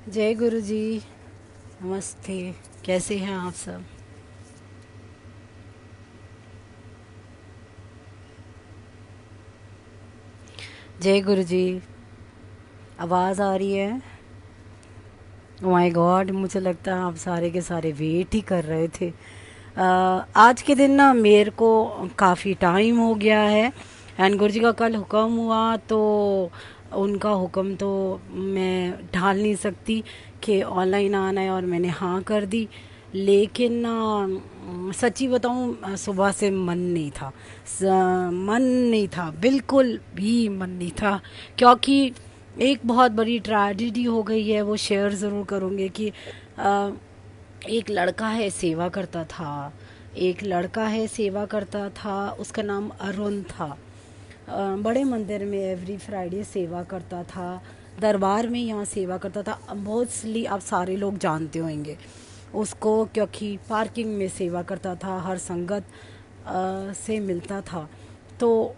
जय गुरु जी। नमस्ते। कैसे हैं आप सब? जय गुरु जी। आवाज़ आ रही है? ओ माय गॉड, मुझे लगता है आप सारे के सारे वेट ही कर रहे थे। आज के दिन ना मेरे को काफ़ी टाइम हो गया है। एंड गुरु जी का कल हुक्म हुआ तो उनका हुक्म तो मैं ढाल नहीं सकती कि ऑनलाइन आना है, और मैंने हाँ कर दी। लेकिन ना सच्ची बताऊं, सुबह से मन नहीं था। मन नहीं था, बिल्कुल भी मन नहीं था। क्योंकि एक बहुत बड़ी ट्रेजेडी हो गई है, वो शेयर ज़रूर करूँगी कि अ, एक लड़का है सेवा करता था। एक लड़का है सेवा करता था, उसका नाम अरुण था। बड़े मंदिर में एवरी फ्राइडे सेवा करता था। दरबार में यहाँ सेवा करता था। मोस्टली आप सारे लोग जानते होंगे उसको, क्योंकि पार्किंग में सेवा करता था, हर संगत से मिलता था। तो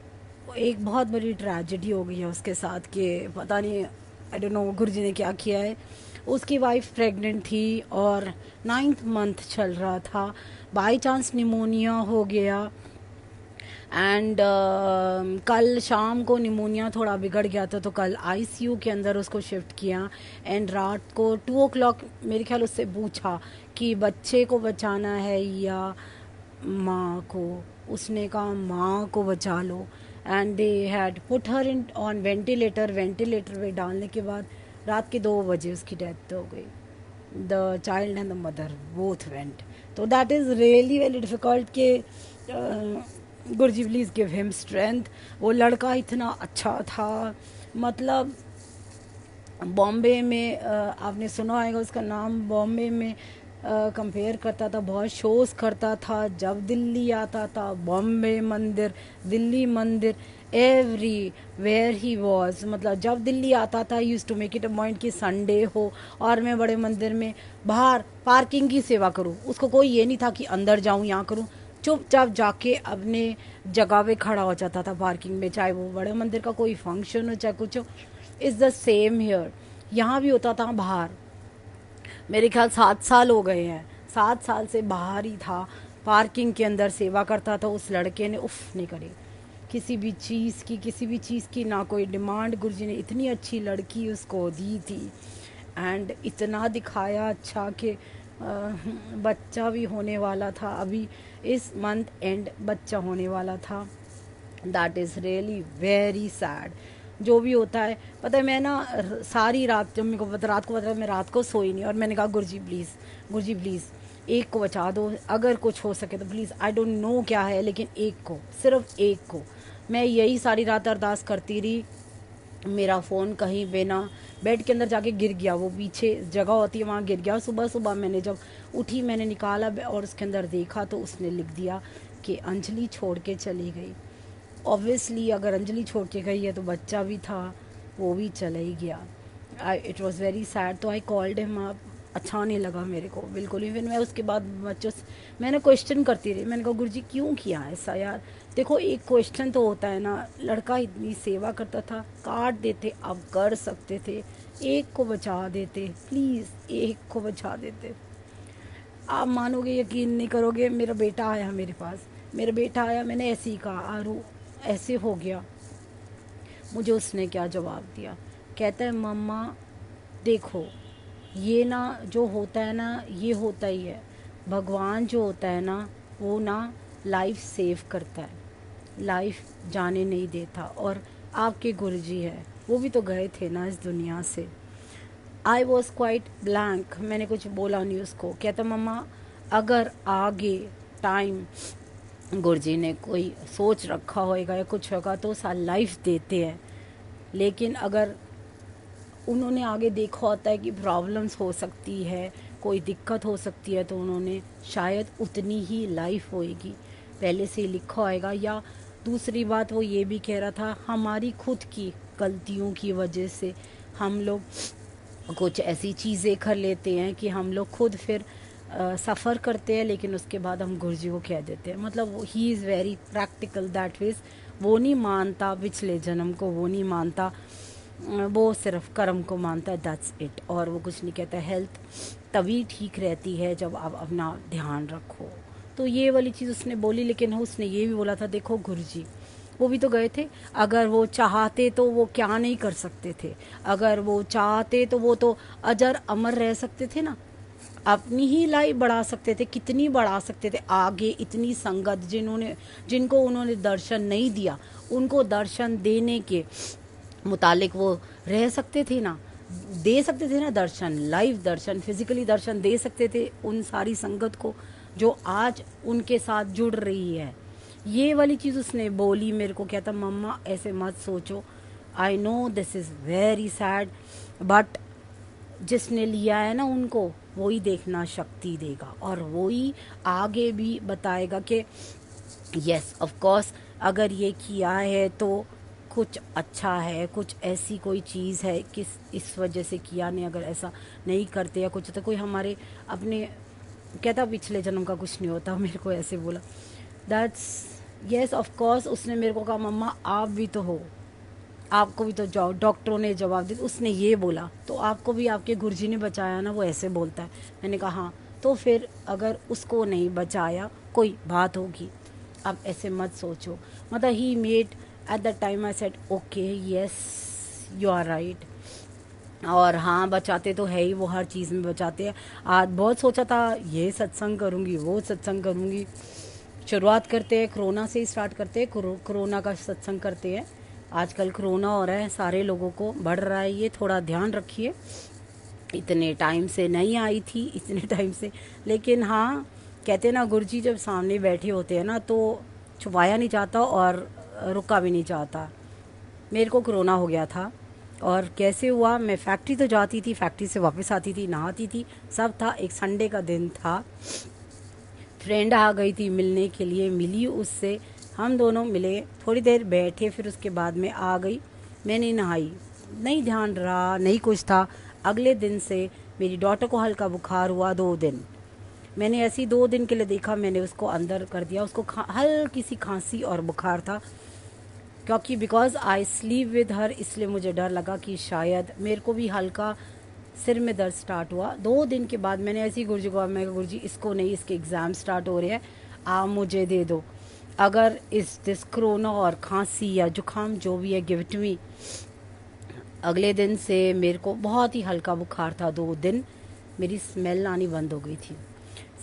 एक बहुत बड़ी ट्रेजेडी हो गई है उसके साथ कि पता नहीं, आई डोंट नो गुरु जी ने क्या किया है। उसकी वाइफ प्रेग्नेंट थी और 9th मंथ चल रहा था। बाई चांस निमोनिया हो गया। एंड कल शाम को निमोनिया थोड़ा बिगड़ गया था, तो कल आईसीयू के अंदर उसको शिफ्ट किया। एंड रात को 2 o'clock मेरे ख्याल उससे पूछा कि बच्चे को बचाना है या माँ को। उसने कहा माँ को बचा लो। And they had put her in on ventilator. Ventilator पे डालने के बाद रात के 2 बजे उसकी डेथ हो गई। The child and the mother both went. तो that is really very difficult कि Guru ji please give him strength. वो लड़का इतना अच्छा था। मतलब बॉम्बे में आपने सुना होगा उसका नाम। बॉम्बे में कंपेयर करता था, बहुत शोज़ करता था। जब दिल्ली आता था, बॉम्बे मंदिर, दिल्ली मंदिर, एवरी वेयर ही वॉज। मतलब जब दिल्ली आता था, use to make it a point कि संडे हो और मैं बड़े मंदिर में बाहर पार्किंग की सेवा करूं। उसको कोई ये नहीं था कि अंदर जाऊं, यहाँ करूं। चुपचाप जाके अपने जगह पे खड़ा हो जाता था पार्किंग में, चाहे वो बड़े मंदिर का कोई फंक्शन हो चाहे कुछ हो। Is the same here. यहाँ भी होता था बाहर। मेरे ख्याल 7 साल हो गए हैं, 7 साल से बाहर ही था, पार्किंग के अंदर सेवा करता था। उस लड़के ने उफ नहीं करी किसी भी चीज़ की, किसी भी चीज़ की ना कोई डिमांड। गुरुजी ने इतनी अच्छी लड़की उसको दी थी। एंड इतना दिखाया अच्छा कि बच्चा भी होने वाला था। अभी इस मंथ एंड बच्चा होने वाला था। That is really very sad. जो भी होता है, पता है मैं ना सारी रात, जब मेरे को पता, रात को पता, मैं रात को सोई नहीं। और मैंने कहा गुरुजी प्लीज़, गुरुजी प्लीज़ एक को बचा दो, अगर कुछ हो सके तो प्लीज़। आई डोंट नो क्या है, लेकिन एक को, सिर्फ एक को। मैं यही सारी रात अरदास करती रही। मेरा फ़ोन कहीं पे ना बेड के अंदर जाके गिर गया, वो पीछे जगह होती है वहाँ गिर गया। सुबह सुबह मैंने जब उठी, मैंने निकाला और उसके अंदर देखा तो उसने लिख दिया कि अंजलि छोड़ के चली गई। ऑब्वियसली अगर अंजलि छोड़ के गई है तो बच्चा भी था, वो भी चला ही गया। It was very sad. तो आई कॉल्ड हिम अप। अच्छा नहीं लगा मेरे को बिल्कुल। इवन मैं उसके बाद बच्चों से मैंने क्वेश्चन करती रही। मैंने कहा गुरुजी क्यों किया ऐसा यार? देखो एक क्वेश्चन तो होता है ना, लड़का इतनी सेवा करता था, काट देते, अब कर सकते थे, एक को बचा देते, प्लीज़ एक को बचा देते। आप मानोगे यकीन नहीं करोगे, मेरा बेटा आया मेरे पास। मेरा बेटा आया, मैंने ऐसे ही कहा आरू ऐसे हो गया। मुझे उसने क्या जवाब दिया, कहता है मम्मा देखो, ये ना जो होता है ना, ये होता ही है। भगवान जो होता है ना, वो ना लाइफ सेव करता है, लाइफ जाने नहीं देता। और आपके गुरुजी है, वो भी तो गए थे ना इस दुनिया से। आई वॉज क्वाइट ब्लैंक, मैंने कुछ बोला नहीं उसको। कहता मम्मा अगर आगे टाइम गुरुजी ने कोई सोच रखा होएगा या कुछ होगा तो साल लाइफ देते हैं। लेकिन अगर उन्होंने आगे देखा होता है कि प्रॉब्लम्स हो सकती है, कोई दिक्कत हो सकती है, तो उन्होंने शायद उतनी ही लाइफ होएगी पहले से ही लिखा होएगा। या दूसरी बात वो ये भी कह रहा था, हमारी खुद की गलतियों की वजह से हम लोग कुछ ऐसी चीज़ें कर लेते हैं कि हम लोग खुद फिर सफ़र करते हैं, लेकिन उसके बाद हम गुरुजी को कह देते हैं। मतलब he is very practical that Vs. वो नहीं मानता पिछले जन्म को, वो नहीं मानता वो सिर्फ कर्म को मानता है, दैट्स इट, और वो कुछ नहीं कहता। हेल्थ तभी ठीक रहती है जब आप अपना ध्यान रखो। तो ये वाली चीज़ उसने बोली, लेकिन उसने ये भी बोला था, देखो गुरुजी वो भी तो गए थे, अगर वो चाहते तो वो क्या नहीं कर सकते थे, अगर वो चाहते तो वो तो अजर अमर रह सकते थे ना, अपनी ही लाइफ बढ़ा सकते थे, कितनी बढ़ा सकते थे आगे। इतनी संगत जिनको उन्होंने दर्शन नहीं दिया, उनको दर्शन देने के मुतालिक वो रह सकते थे ना, दे सकते थे ना दर्शन, लाइव दर्शन, फिजिकली दर्शन दे सकते थे उन सारी संगत को जो आज उनके साथ जुड़ रही है। ये वाली चीज़ उसने बोली मेरे को, क्या था, मम्मा ऐसे मत सोचो, I know this is very sad, but जिसने लिया है ना उनको वही देखना शक्ति देगा, और वही आगे भी बताएगा कि यस ऑफ कोर्स अगर ये किया है तो कुछ अच्छा है, कुछ ऐसी कोई चीज़ है किस इस वजह से किया, नहीं अगर ऐसा नहीं करते या कुछ तो कोई हमारे अपने, कहता पिछले जन्म का कुछ नहीं होता, मेरे को ऐसे बोला। That's yes of course. उसने मेरे को कहा मम्मा आप भी तो हो, आपको भी तो जाओ, डॉक्टरों ने जवाब दिया, उसने ये बोला तो आपको भी आपके गुरुजी ने बचाया ना, वो ऐसे बोलता है। मैंने कहा हाँ, तो फिर अगर उसको नहीं बचाया कोई बात होगी, अब ऐसे मत सोचो। मतलब he made at the time I said okay yes you are right. और हाँ बचाते तो है ही, वो हर चीज़ में बचाते हैं। आज बहुत सोचा था ये सत्संग करूँगी वो सत्संग करूँगी। शुरुआत करते हैं कोरोना से ही स्टार्ट करते हैं, कोरोना का सत्संग करते हैं। आजकल कोरोना हो रहा है, सारे लोगों को बढ़ रहा है, ये थोड़ा ध्यान रखिए। इतने टाइम से नहीं आई थी, इतने टाइम से, लेकिन हाँ कहते ना गुरुजी जब सामने बैठे होते हैं ना तो छुपाया नहीं जाता और रुका भी नहीं जाता। मेरे को कोरोना हो गया था, और कैसे हुआ, मैं फैक्ट्री तो जाती थी, फैक्ट्री से वापस आती थी, नहाती थी, सब था। एक संडे का दिन था, फ्रेंड आ गई थी मिलने के लिए, मिली उससे, हम दोनों मिले, थोड़ी देर बैठे, फिर उसके बाद में आ गई। मैंने नहाई, नहीं ध्यान रहा, नहीं कुछ था। अगले दिन से मेरी डॉटर को हल्का बुखार हुआ, 2 दिन मैंने ऐसी 2 दिन के लिए देखा, मैंने उसको अंदर कर दिया। उसको हल्की सी खांसी और बुखार था, क्योंकि because I sleeve with her, इसलिए मुझे डर लगा कि शायद मेरे को भी हल्का सिर में दर्द स्टार्ट हुआ। 2 दिन के बाद मैंने ऐसे ही गुरुजी को, मैं गुरुजी इसको नहीं, इसके एग्ज़ाम स्टार्ट हो रहे हैं, आप मुझे दे दो, अगर इस दिस कोरोना और खांसी या जुकाम जो भी है गिव इट मी। अगले दिन से मेरे को बहुत ही हल्का बुखार था, 2 दिन मेरी स्मेल आनी बंद हो गई थी।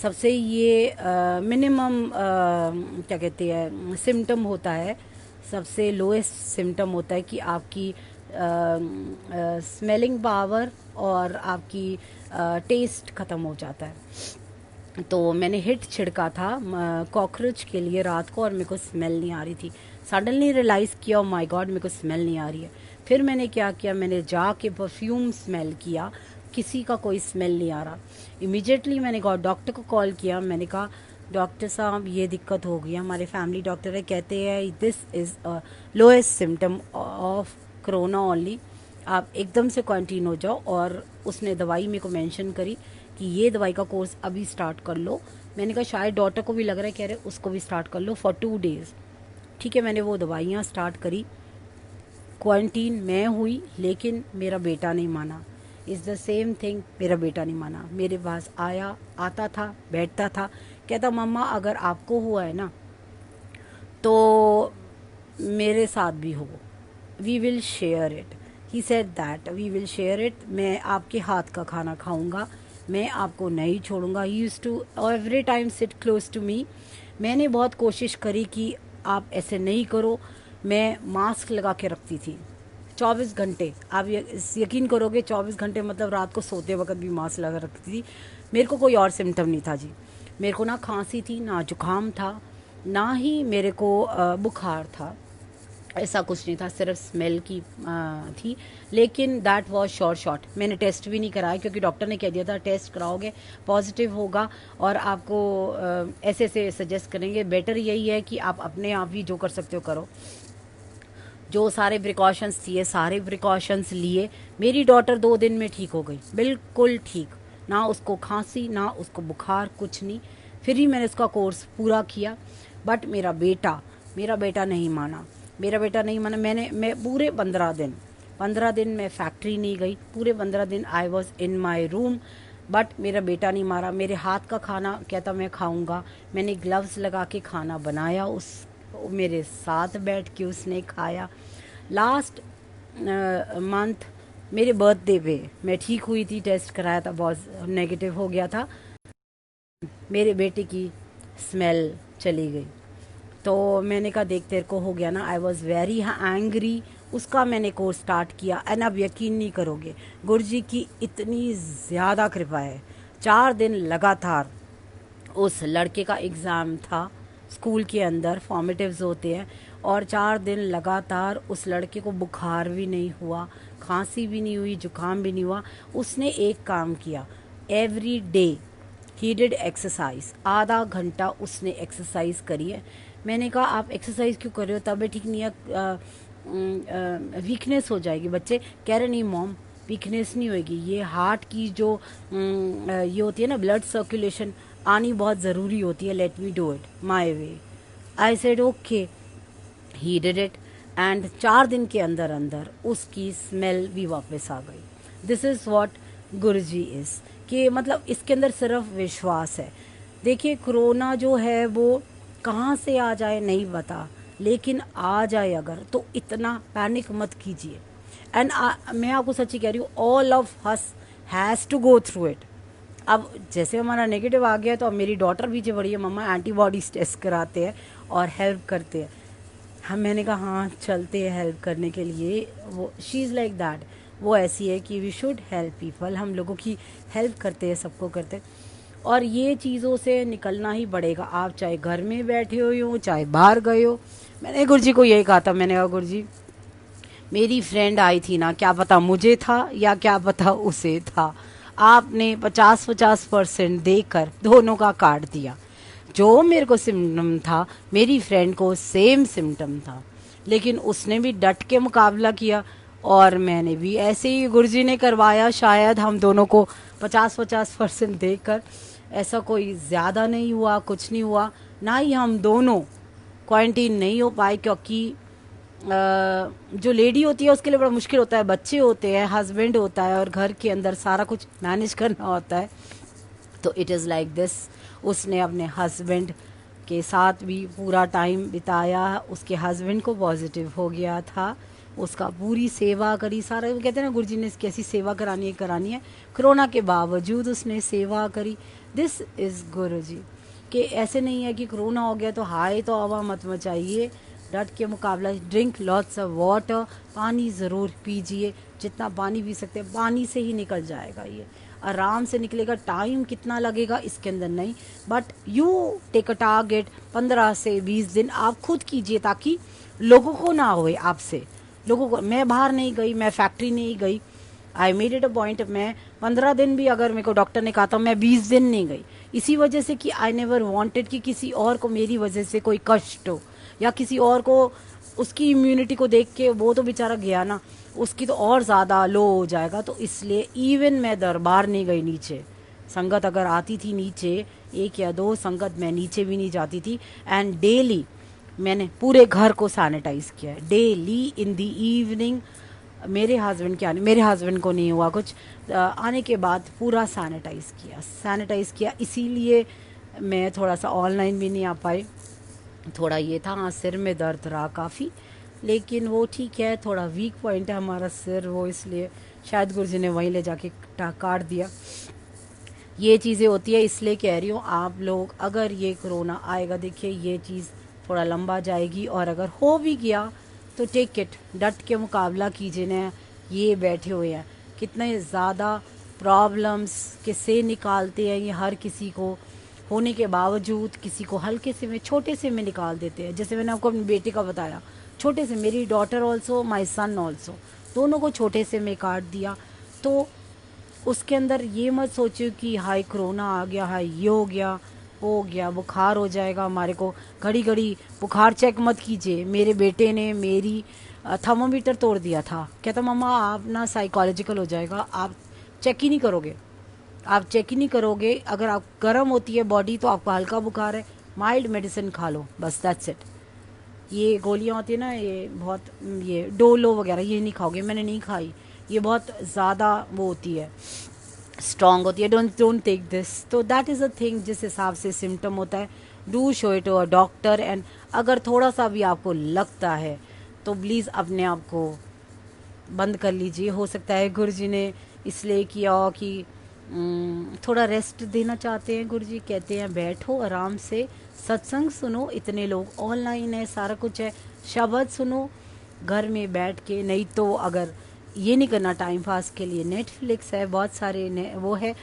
सबसे ये मिनिमम क्या कहते हैं सिम्टम होता है, सबसे लोएस्ट सिम्टम होता है कि आपकी स्मेलिंग पावर और आपकी टेस्ट ख़त्म हो जाता है। तो मैंने हिट छिड़का था कॉकरोच के लिए रात को, और मेरे को स्मेल नहीं आ रही थी। सडनली रियलाइज़ किया, ओ माय गॉड मेरे को स्मेल नहीं आ रही है। फिर मैंने क्या किया, मैंने जाके परफ्यूम स्मेल किया, किसी का कोई स्मेल नहीं आ रहा। इमीडिएटली मैंने डॉक्टर को कॉल किया, मैंने कहा डॉक्टर साहब ये दिक्कत हो गई, हमारे फैमिली डॉक्टर है, कहते हैं this is lowest symptom of corona only, आप एकदम से क्वारंटीन हो जाओ। और उसने दवाई मेरे को मेंशन करी कि ये दवाई का कोर्स अभी स्टार्ट कर लो। मैंने कहा शायद डॉक्टर को भी लग रहा है, कह रहे उसको भी स्टार्ट कर लो फॉर 2 डेज़। ठीक है, मैंने वो दवाइयाँ स्टार्ट करी, क्वारंटीन मैं हुई, लेकिन मेरा बेटा नहीं माना। इज़ द सेम थिंग, मेरा बेटा नहीं माना, मेरे पास आता था, बैठता था, कहता मम्मा अगर आपको हुआ है ना तो मेरे साथ भी हो, we will share it. He said that we will share it, मैं आपके हाथ का खाना खाऊंगा, मैं आपको नहीं छोड़ूंगा। He used to every time sit close to me. मैंने बहुत कोशिश करी कि आप ऐसे नहीं करो, मैं मास्क लगा के रखती थी 24 घंटे। आप यकीन करोगे 24 घंटे मतलब रात को सोते वक्त भी मास्क लगा रखती थी। मेरे को कोई और सिम्टम नहीं था जी, मेरे को ना खांसी थी, ना जुकाम था, ना ही मेरे को बुखार था, ऐसा कुछ नहीं था, सिर्फ स्मेल की थी। लेकिन दैट वाज शॉर्ट। मैंने टेस्ट भी नहीं कराया, क्योंकि डॉक्टर ने कह दिया था टेस्ट कराओगे पॉजिटिव होगा और आपको ऐसे से सजेस्ट करेंगे। बेटर यही है कि आप अपने आप ही जो कर सकते हो करो। जो सारे प्रिकॉशंस चाहिए सारे प्रिकॉशंस लिए। मेरी डॉटर 2 दिन में ठीक हो गई, बिल्कुल ठीक, ना उसको खांसी ना उसको बुखार, कुछ नहीं। फिर ही मैंने उसका कोर्स पूरा किया। बट मेरा बेटा नहीं माना, मैं पूरे 15 दिन 15 दिन मैं फैक्ट्री नहीं गई, पूरे 15 दिन I was in my room. But मेरा बेटा नहीं मारा, मेरे हाथ का खाना कहता मैं खाऊंगा, मैंने ग्लव्स लगा के खाना बनाया, उस मेरे साथ बैठ के उसने खाया। लास्ट मंथ मेरे बर्थडे पे मैं ठीक हुई थी, टेस्ट कराया था, बहुत नेगेटिव हो गया था, मेरे बेटे की स्मेल चली गई। तो मैंने कहा देख तेरे को हो गया ना, आई वॉज वेरी एंग्री। उसका मैंने कोर्स स्टार्ट किया एंड अब यकीन नहीं करोगे, गुरुजी की इतनी ज़्यादा कृपा है। 4 दिन लगातार उस लड़के का एग्ज़ाम था, स्कूल के अंदर फॉर्मेटिव्स होते हैं, और 4 दिन लगातार उस लड़के को बुखार भी नहीं हुआ, खांसी भी नहीं हुई, जुकाम भी नहीं हुआ। उसने एक काम किया, every day he did exercise, आधा घंटा उसने एक्सरसाइज करी है। मैंने कहा आप एक्सरसाइज क्यों कर रहे हो, तबीयत ठीक नहीं है, वीकनेस हो जाएगी। बच्चे कह रहे नहीं मॉम वीकनेस नहीं होगी, ये हार्ट की जो ये होती है ना ब्लड सर्कुलेशन आनी बहुत ज़रूरी होती है, let me do it my way. I said okay, he did it and 4 दिन के अंदर अंदर उसकी स्मेल भी वापस आ गई। This is what Guruji is, कि मतलब इसके अंदर सिर्फ विश्वास है। देखिए कोरोना जो है वो कहाँ से आ जाए नहीं पता, लेकिन आ जाए अगर तो इतना पैनिक मत कीजिए। एंड मैं आपको सच्ची कह रही हूँ, all of us has to go through it. अब जैसे हमारा नेगेटिव आ गया तो अब मेरी डॉटर पीछे पड़ी है, मम्मा एंटीबॉडीज टेस्ट कराते हैं और हेल्प करते हैं। हम मैंने कहा हाँ चलते हैं हेल्प करने के लिए। वो शी इज़ लाइक दैट, वो ऐसी है कि वी शुड हेल्प पीपल, हम लोगों की हेल्प करते हैं, सबको करते हैं। और ये चीज़ों से निकलना ही पड़ेगा, आप चाहे घर में बैठे हो चाहे बाहर गए हो। मैंने गुरुजी को यही कहा था, मैंने कहा गुरुजी मेरी फ्रेंड आई थी ना, क्या पता मुझे था या क्या पता उसे था, आपने 50-50% देकर दोनों का काट दिया। जो मेरे को सिम्टम था मेरी फ्रेंड को सेम सिम्टम था, लेकिन उसने भी डट के मुकाबला किया और मैंने भी ऐसे ही गुरुजी ने करवाया। शायद हम दोनों को 50-50% देकर ऐसा कोई ज़्यादा नहीं हुआ, कुछ नहीं हुआ, ना ही हम दोनों क्वारंटीन नहीं हो पाए, क्योंकि जो लेडी होती है उसके लिए बड़ा मुश्किल होता है, बच्चे होते हैं, हस्बैंड होता है और घर के अंदर सारा कुछ मैनेज करना होता है। तो इट इज़ लाइक दिस, उसने अपने हस्बैंड के साथ भी पूरा टाइम बिताया, उसके हस्बैंड को पॉजिटिव हो गया था, उसका पूरी सेवा करी, सारा वो कहते हैं ना गुरुजी ने कैसी सेवा करानी है, कोरोना के बावजूद उसने सेवा करी। दिस इज़ गुरुजी, कि ऐसे नहीं है कि कोरोना हो गया तो हाय तो हवा मत मचाइए, डट के मुकाबला, ड्रिंक लॉट्स ऑफ वाटर, पानी ज़रूर पीजिए, जितना पानी पी सकते हैं, पानी से ही निकल जाएगा, ये आराम से निकलेगा। टाइम कितना लगेगा इसके अंदर नहीं, but you take a target, 15 से 20 दिन आप खुद कीजिए, ताकि लोगों को ना होए आपसे, लोगों को। मैं बाहर नहीं गई, मैं फैक्ट्री नहीं गई, I made it a point, मैं 15 दिन भी अगर मेरे को डॉक्टर ने कहा था, मैं 20 दिन नहीं गई, इसी वजह से कि आई नेवर वांटेड कि किसी और को मेरी वजह से कोई कष्ट हो, या किसी और को उसकी इम्यूनिटी को देख के वो तो बेचारा गया ना, उसकी तो और ज़्यादा लो हो जाएगा। तो इसलिए इवन मैं दरबार नहीं गई नीचे, संगत अगर आती थी नीचे 1 या 2 संगत, मैं नीचे भी नहीं जाती थी। एंड डेली मैंने पूरे घर को सैनिटाइज किया है, डेली इन दी इवनिंग। मेरे हस्बैंड को नहीं हुआ कुछ, आने के बाद पूरा सैनिटाइज किया। इसीलिए मैं थोड़ा सा ऑनलाइन भी नहीं आ पाई, थोड़ा ये था, हाँ सिर में दर्द रहा काफ़ी, लेकिन वो ठीक है, थोड़ा वीक पॉइंट है हमारा सिर, वो इसलिए शायद गुरुजी ने वहीं ले जाके काट दिया। ये चीज़ें होती है, इसलिए कह रही हूँ आप लोग, अगर ये कोरोना आएगा, देखिए ये चीज़ थोड़ा लंबा जाएगी, और अगर हो भी गया तो टेक इट, डट के मुकाबला कीजिए ना। ये बैठे हुए हैं, कितने ज़्यादा प्रॉब्लम्स किससे निकालते हैं ये, हर किसी को होने के बावजूद किसी को हल्के से में, छोटे से में निकाल देते हैं। जैसे मैंने आपको अपने बेटे का बताया, छोटे से, मेरी डॉटर ऑल्सो, माई सन ऑल्सो, दोनों को छोटे से में काट दिया। तो उसके अंदर ये मत सोचिए कि हाय कोरोना आ गया, हाय ये हो गया, बुखार हो जाएगा हमारे को, घड़ी घड़ी बुखार चेक मत कीजिए। मेरे बेटे ने मेरी थर्मोमीटर तोड़ दिया था, कहता मम्मा आप ना साइकोलॉजिकल हो जाएगा, आप चेक ही नहीं करोगे, अगर आप गर्म होती है बॉडी तो आपको हल्का बुखार है, माइल्ड मेडिसिन खा लो, बस दैट्स इट। ये गोलियां होती है ना, ये बहुत, ये डोलो वगैरह ये नहीं खाओगे, मैंने नहीं खाई, ये बहुत ज़्यादा वो होती है, स्ट्रांग होती है, डोंट डोंट टेक दिस। तो दैट इज़ अ थिंग, जिस हिसाब से सिम्टम होता है do show it to a doctor. And अगर थोड़ा सा भी आपको लगता है तो प्लीज़ अपने आप को बंद कर लीजिए। हो सकता है गुरुजी ने इसलिए किया हो कि थोड़ा रेस्ट देना चाहते हैं। गुरुजी कहते हैं बैठो आराम से, सत्संग सुनो, इतने लोग ऑनलाइन है, सारा कुछ है, शब्द सुनो घर में बैठ के। नहीं तो अगर ये नहीं करना टाइम पास के लिए, नेटफ्लिक्स है, बहुत सारे वो है,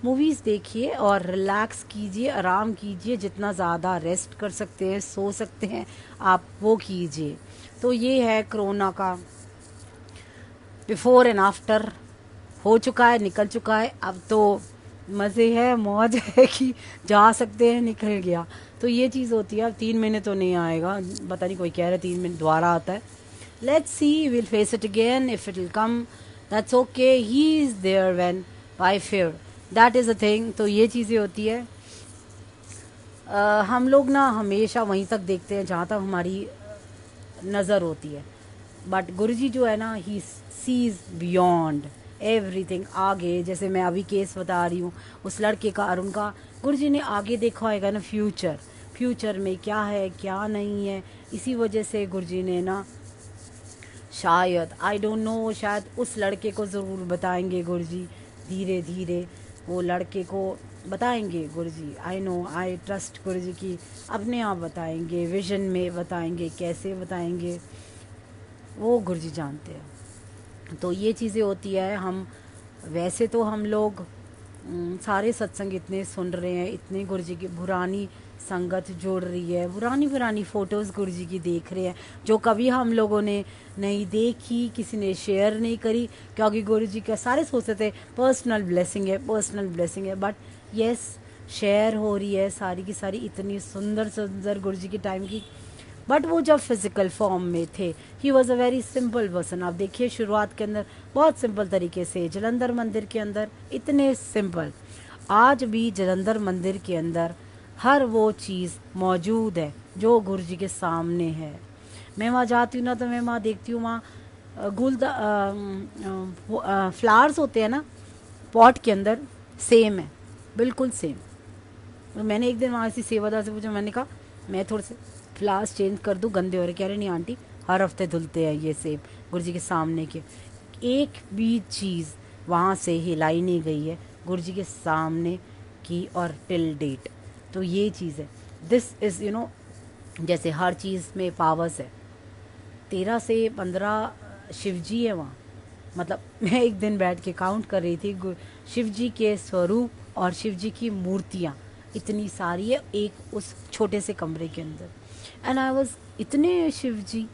मूवीज़ देखिए और रिलैक्स कीजिए, आराम कीजिए, जितना ज़्यादा रेस्ट कर सकते हैं, सो सकते हैं आप वो कीजिए। तो ये है कोरोना का बिफोर एंड आफ्टर, हो चुका है, निकल चुका है। अब तो मज़े है, मौज है कि जा सकते हैं, निकल गया। तो ये चीज़ होती है। अब 3 महीने तो नहीं आएगा, पता नहीं, कोई कह रहा है 3 महीने दोबारा आता है। Let's see, will face it again, if it will come that's okay, he is there when by fair, that is a thing. तो ये चीज़ें होती है। हम लोग ना हमेशा वहीं तक देखते हैं जहाँ तक हमारी नज़र होती है, बट गुरुजी जो है ना, ही सीज बियॉन्ड एवरीथिंग, आगे। जैसे मैं अभी केस बता रही हूँ उस लड़के का, अरुण का, गुरुजी ने आगे देखा होगा ना, फ्यूचर, फ्यूचर में क्या है क्या नहीं है। इसी वजह से गुरुजी ने ना, शायद, आई डोंट नो, शायद उस लड़के को ज़रूर बताएंगे गुरुजी, धीरे धीरे वो लड़के को बताएंगे गुरुजी। आई नो, आई ट्रस्ट गुरुजी की अपने आप बताएंगे, विजन में बताएंगे, कैसे बताएंगे वो गुरुजी जानते हैं। तो ये चीज़ें होती है। हम वैसे तो हम लोग सारे सत्संग इतने सुन रहे हैं, इतने गुरुजी की पुरानी संगत जोड़ रही है, पुरानी पुरानी फ़ोटोज़ गुरुजी की देख रहे हैं, जो कभी हम लोगों ने नहीं देखी, किसी ने शेयर नहीं करी, क्योंकि गुरुजी का सारे सोचते थे पर्सनल ब्लेसिंग है, पर्सनल ब्लेसिंग है। बट यस, शेयर हो रही है सारी की सारी, इतनी सुंदर सुंदर गुरुजी के टाइम की। बट वो जब फिजिकल फॉर्म में थे, he was a very simple person. आप देखिए शुरुआत के अंदर बहुत सिंपल तरीके से जलंधर मंदिर के अंदर, इतने सिंपल। आज भी जलंधर मंदिर के अंदर हर वो चीज़ मौजूद है जो गुरुजी के सामने है। मैं वहाँ जाती हूँ ना, तो मैं वहाँ देखती हूँ, वहाँ फ्लावर्स होते हैं ना पॉट के अंदर, सेम है, बिल्कुल सेम। तो मैंने एक दिन वहाँ ऐसी सेवादार से पूछा, मैंने कहा मैं थोड़े से फ्लावर्स चेंज कर दूँ, गंदे हो रहे। कह रहे नहीं आंटी, हर हफ्ते धुलते हैं ये सेब गुरुजी के सामने के। एक भी चीज़ वहाँ से हिलाई नहीं गई है गुरुजी के सामने की, और टिल डेट। तो ये चीज़ है, दिस इज़ यू नो, जैसे हर चीज़ में पावर्स है। 13 से 15 शिव जी है वहाँ। मतलब मैं एक दिन बैठ के काउंट कर रही थी शिव जी के स्वरूप और शिव जी की मूर्तियाँ इतनी सारी है एक उस छोटे से कमरे के अंदर। एंड आई वॉज, इतने शिव जी,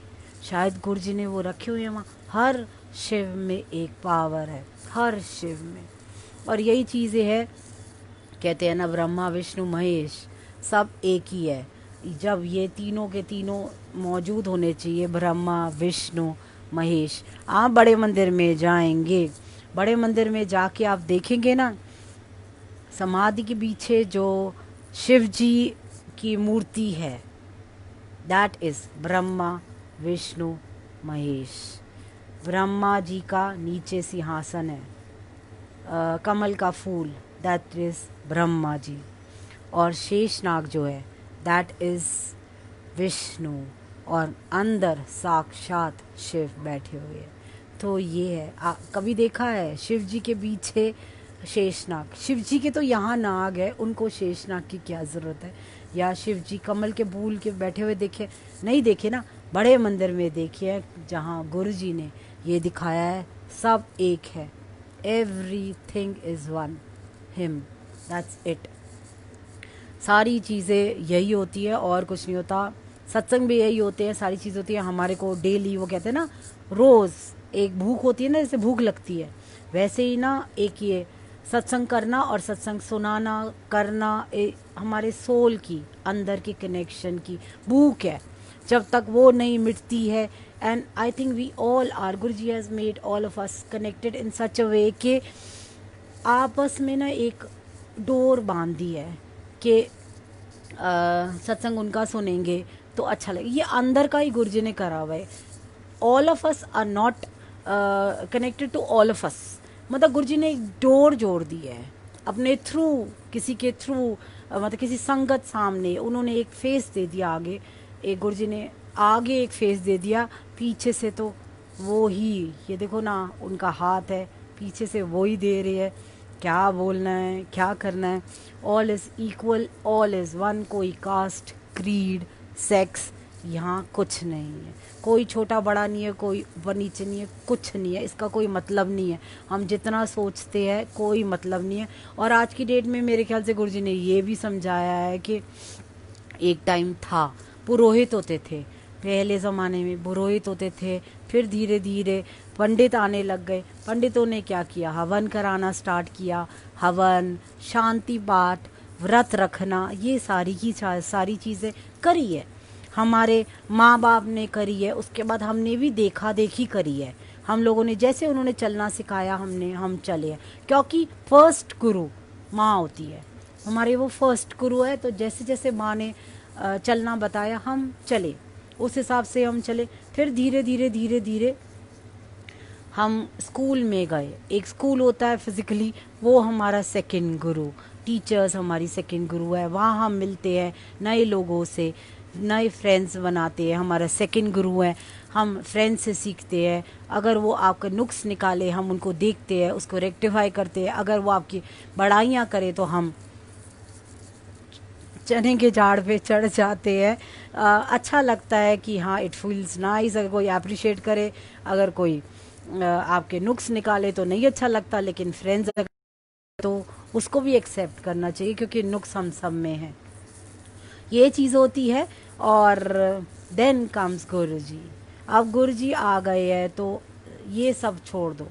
शायद गुरु जी ने वो रखे हुए हैं वहाँ। हर शिव में एक पावर है, हर शिव में। और यही चीज़ें है, कहते हैं ना ब्रह्मा विष्णु महेश सब एक ही है। जब ये तीनों के तीनों मौजूद होने चाहिए, ब्रह्मा विष्णु महेश। आप बड़े मंदिर में जाएंगे, बड़े मंदिर में जाके आप देखेंगे ना, समाधि के पीछे जो शिव जी की मूर्ति है, दैट इज़ ब्रह्मा विष्णु महेश। ब्रह्मा जी का नीचे सिंहासन है, कमल का फूल, दैट इज़ ब्रह्मा जी। और शेषनाग जो है दैट इज़ विष्णु, और अंदर साक्षात शिव बैठे हुए हैं। तो ये है, कभी देखा है शिव जी के पीछे शेषनाग? शिव जी के तो यहाँ नाग है, उनको शेषनाग की क्या ज़रूरत है? या शिव जी कमल के फूल के बैठे हुए देखे नहीं? देखे ना, बड़े मंदिर में देखिए जहाँ गुरु जी ने ये दिखाया है, सब एक है, everything is one, him, that's it. सारी चीज़ें यही होती है और कुछ नहीं होता। सत्संग भी यही होते हैं, सारी चीज़ होती है हमारे को डेली। वो कहते हैं ना, रोज़ एक भूख होती है ना, जैसे भूख लगती है, वैसे ही ना एक ये सत्संग करना और सत्संग सुनाना करना हमारे सोल की, अंदर की कनेक्शन की भूख है। जब तक वो नहीं मिटती है, and I think we all are, Guru ji has made all of us connected in such a way कि आपस में ना एक डोर बांधी है कि सत्संग उनका सुनेंगे तो अच्छा लगे। ये अंदर का ही गुरुजी ने करा हुआ है। All of us are not connected to all of us, मतलब गुरुजी ने एक डोर जोड़ दी है अपने थ्रू, किसी के थ्रू, मतलब किसी संगत सामने उन्होंने एक फेस दे दिया आगे, एक गुरुजी ने आगे एक फेस दे दिया, पीछे से तो वो ही, ये देखो ना उनका हाथ है, पीछे से वो ही दे रही है, क्या बोलना है क्या करना है। All is equal, all is one, कोई कास्ट क्रीड सेक्स यहाँ कुछ नहीं है, कोई छोटा बड़ा नहीं है, कोई ऊपर नीचे नहीं है, कुछ नहीं है, इसका कोई मतलब नहीं है। हम जितना सोचते हैं कोई मतलब नहीं है। और आज की डेट में मेरे ख्याल से गुरुजी ने ये भी समझाया है कि एक टाइम था पुरोहित होते थे, पहले ज़माने में पुरोहित होते थे, फिर धीरे धीरे पंडित आने लग गए। पंडितों ने क्या किया, हवन कराना स्टार्ट किया, हवन, शांति पाठ, व्रत रखना, ये सारी की सारी चीज़ें करी है, हमारे माँ बाप ने करी है। उसके बाद हमने भी देखा देखी करी है, हम लोगों ने जैसे उन्होंने चलना सिखाया हम चले हैं, क्योंकि फर्स्ट गुरु माँ होती है हमारे, वो फर्स्ट गुरु है। तो जैसे जैसे माँ ने चलना बताया हम चले, उस हिसाब से हम चले। फिर धीरे धीरे धीरे धीरे हम स्कूल में गए, एक स्कूल होता है फिज़िकली, वो हमारा सेकंड गुरु, टीचर्स हमारी सेकंड गुरु है, वहाँ हम मिलते हैं नए लोगों से, नए फ्रेंड्स बनाते हैं, हमारा सेकंड गुरु है। हम फ्रेंड्स से सीखते हैं, अगर वो आपका नुक्स निकाले हम उनको देखते हैं, उसको रेक्टिफाई करते हैं, अगर वो आपकी बड़ाइयाँ करे तो हम चने के झाड़ पे चढ़ जाते हैं। अच्छा लगता है कि हाँ इट फील्स नाइस, अगर कोई अप्रिशिएट करे, अगर कोई आपके नुक्स निकाले तो नहीं अच्छा लगता, लेकिन फ्रेंड्स तो उसको भी एक्सेप्ट करना चाहिए, क्योंकि नुक्स हम सब में है, ये चीज़ होती है। और देन कम्स गुरुजी। अब गुरुजी आ गए हैं तो ये सब छोड़ दो,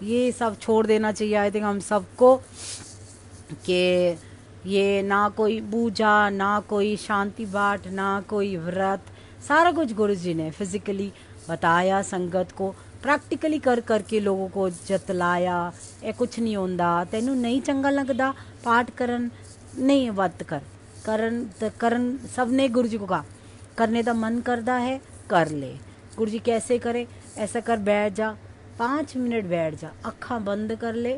ये सब छोड़ देना चाहिए आई थिंक हम सबको, कि ये ना कोई पूजा, ना कोई शांति पाठ, ना कोई व्रत, सारा कुछ गुरुजी ने फिजिकली बताया, संगत को प्रैक्टिकली कर करके लोगों को जतलाया। ए कुछ नहीं होंदा, तेनू नहीं चंगा लगदा पाठ करन, नहीं वत करन सब ने गुरु जी को कहा, करने का मन करता है कर ले। गुरु जी कैसे करे, ऐसा कर, बैठ जा 5 मिनट, बैठ जा, अखा बंद कर ले।